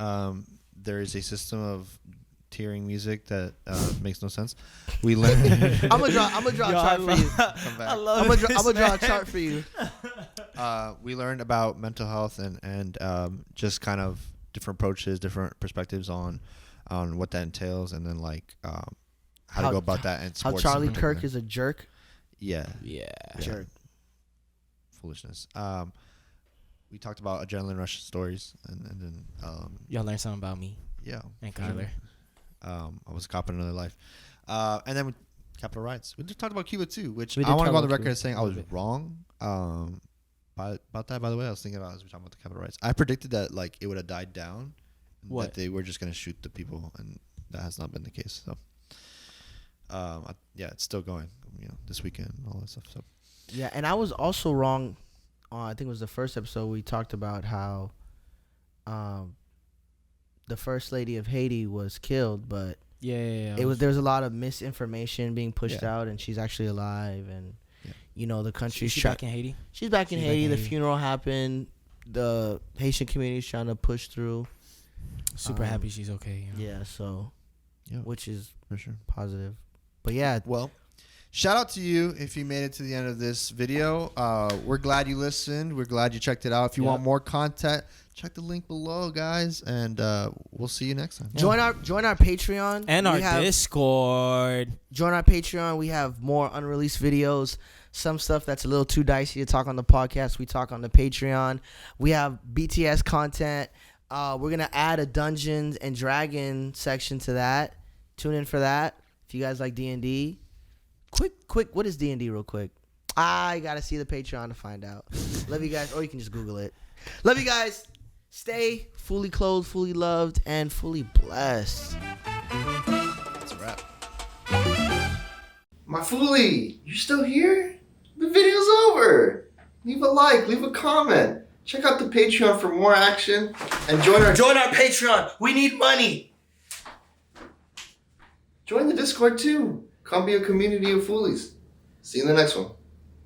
there is a system of tiering music that makes no sense. We learned. I'm gonna draw a chart for you. Come back. I'm gonna draw a chart for you. We learned about mental health and just kind of different approaches, different perspectives on what that entails, and then like how to go about that and How sports. Charlie Kirk is a jerk. Yeah. Jerk. Foolishness. We talked about adrenaline rush stories, and then Y'all learned something about me yeah, and for sure. Kyler. I was a cop in another life, and then capital rights. We just talked about Cuba too, which We did I want to talk go on the about record Cuba as saying I was wrong. About that, by the way, I was thinking about as we talking about the capital rights. I predicted that like it would have died down, and What? that they were just gonna shoot the people, and that has not been the case. So, yeah, it's still going. This weekend and all that stuff. So, Yeah, and I was also wrong. I think it was the first episode we talked about how the first lady of Haiti was killed, but Yeah. there was a lot of misinformation being pushed Yeah. out, and she's actually alive, and the country's She's trying. back in Haiti. She's back in She's back Haiti. in The Haiti. funeral happened. The Haitian community's trying to push through. Super happy she's okay. Yeah, so yeah, which is for sure. positive. But yeah, Well, shout out to you if you made it to the end of this video. We're glad you listened. We're glad you checked it out. If you want more content, check the link below, guys, and we'll see you next time. join our Patreon And our Discord. Join our Patreon. We have more unreleased videos. Some stuff that's a little too dicey to talk on the podcast, we talk on the Patreon. We have BTS content. We're going to add a Dungeons and Dragon section to that. Tune in for that. If you guys like D&D. Quick, what is D&D real quick? I got to see the Patreon to find out. Love you guys, or you can just Google it. Love you guys. Stay fully clothed, fully loved, and fully blessed. That's a wrap. My Foolie, you're still here? The video's over. Leave a like, leave a comment. Check out the Patreon for more action and join our Patreon. We need money. Join the Discord too. Come be a community of Foolies. See you in the next one.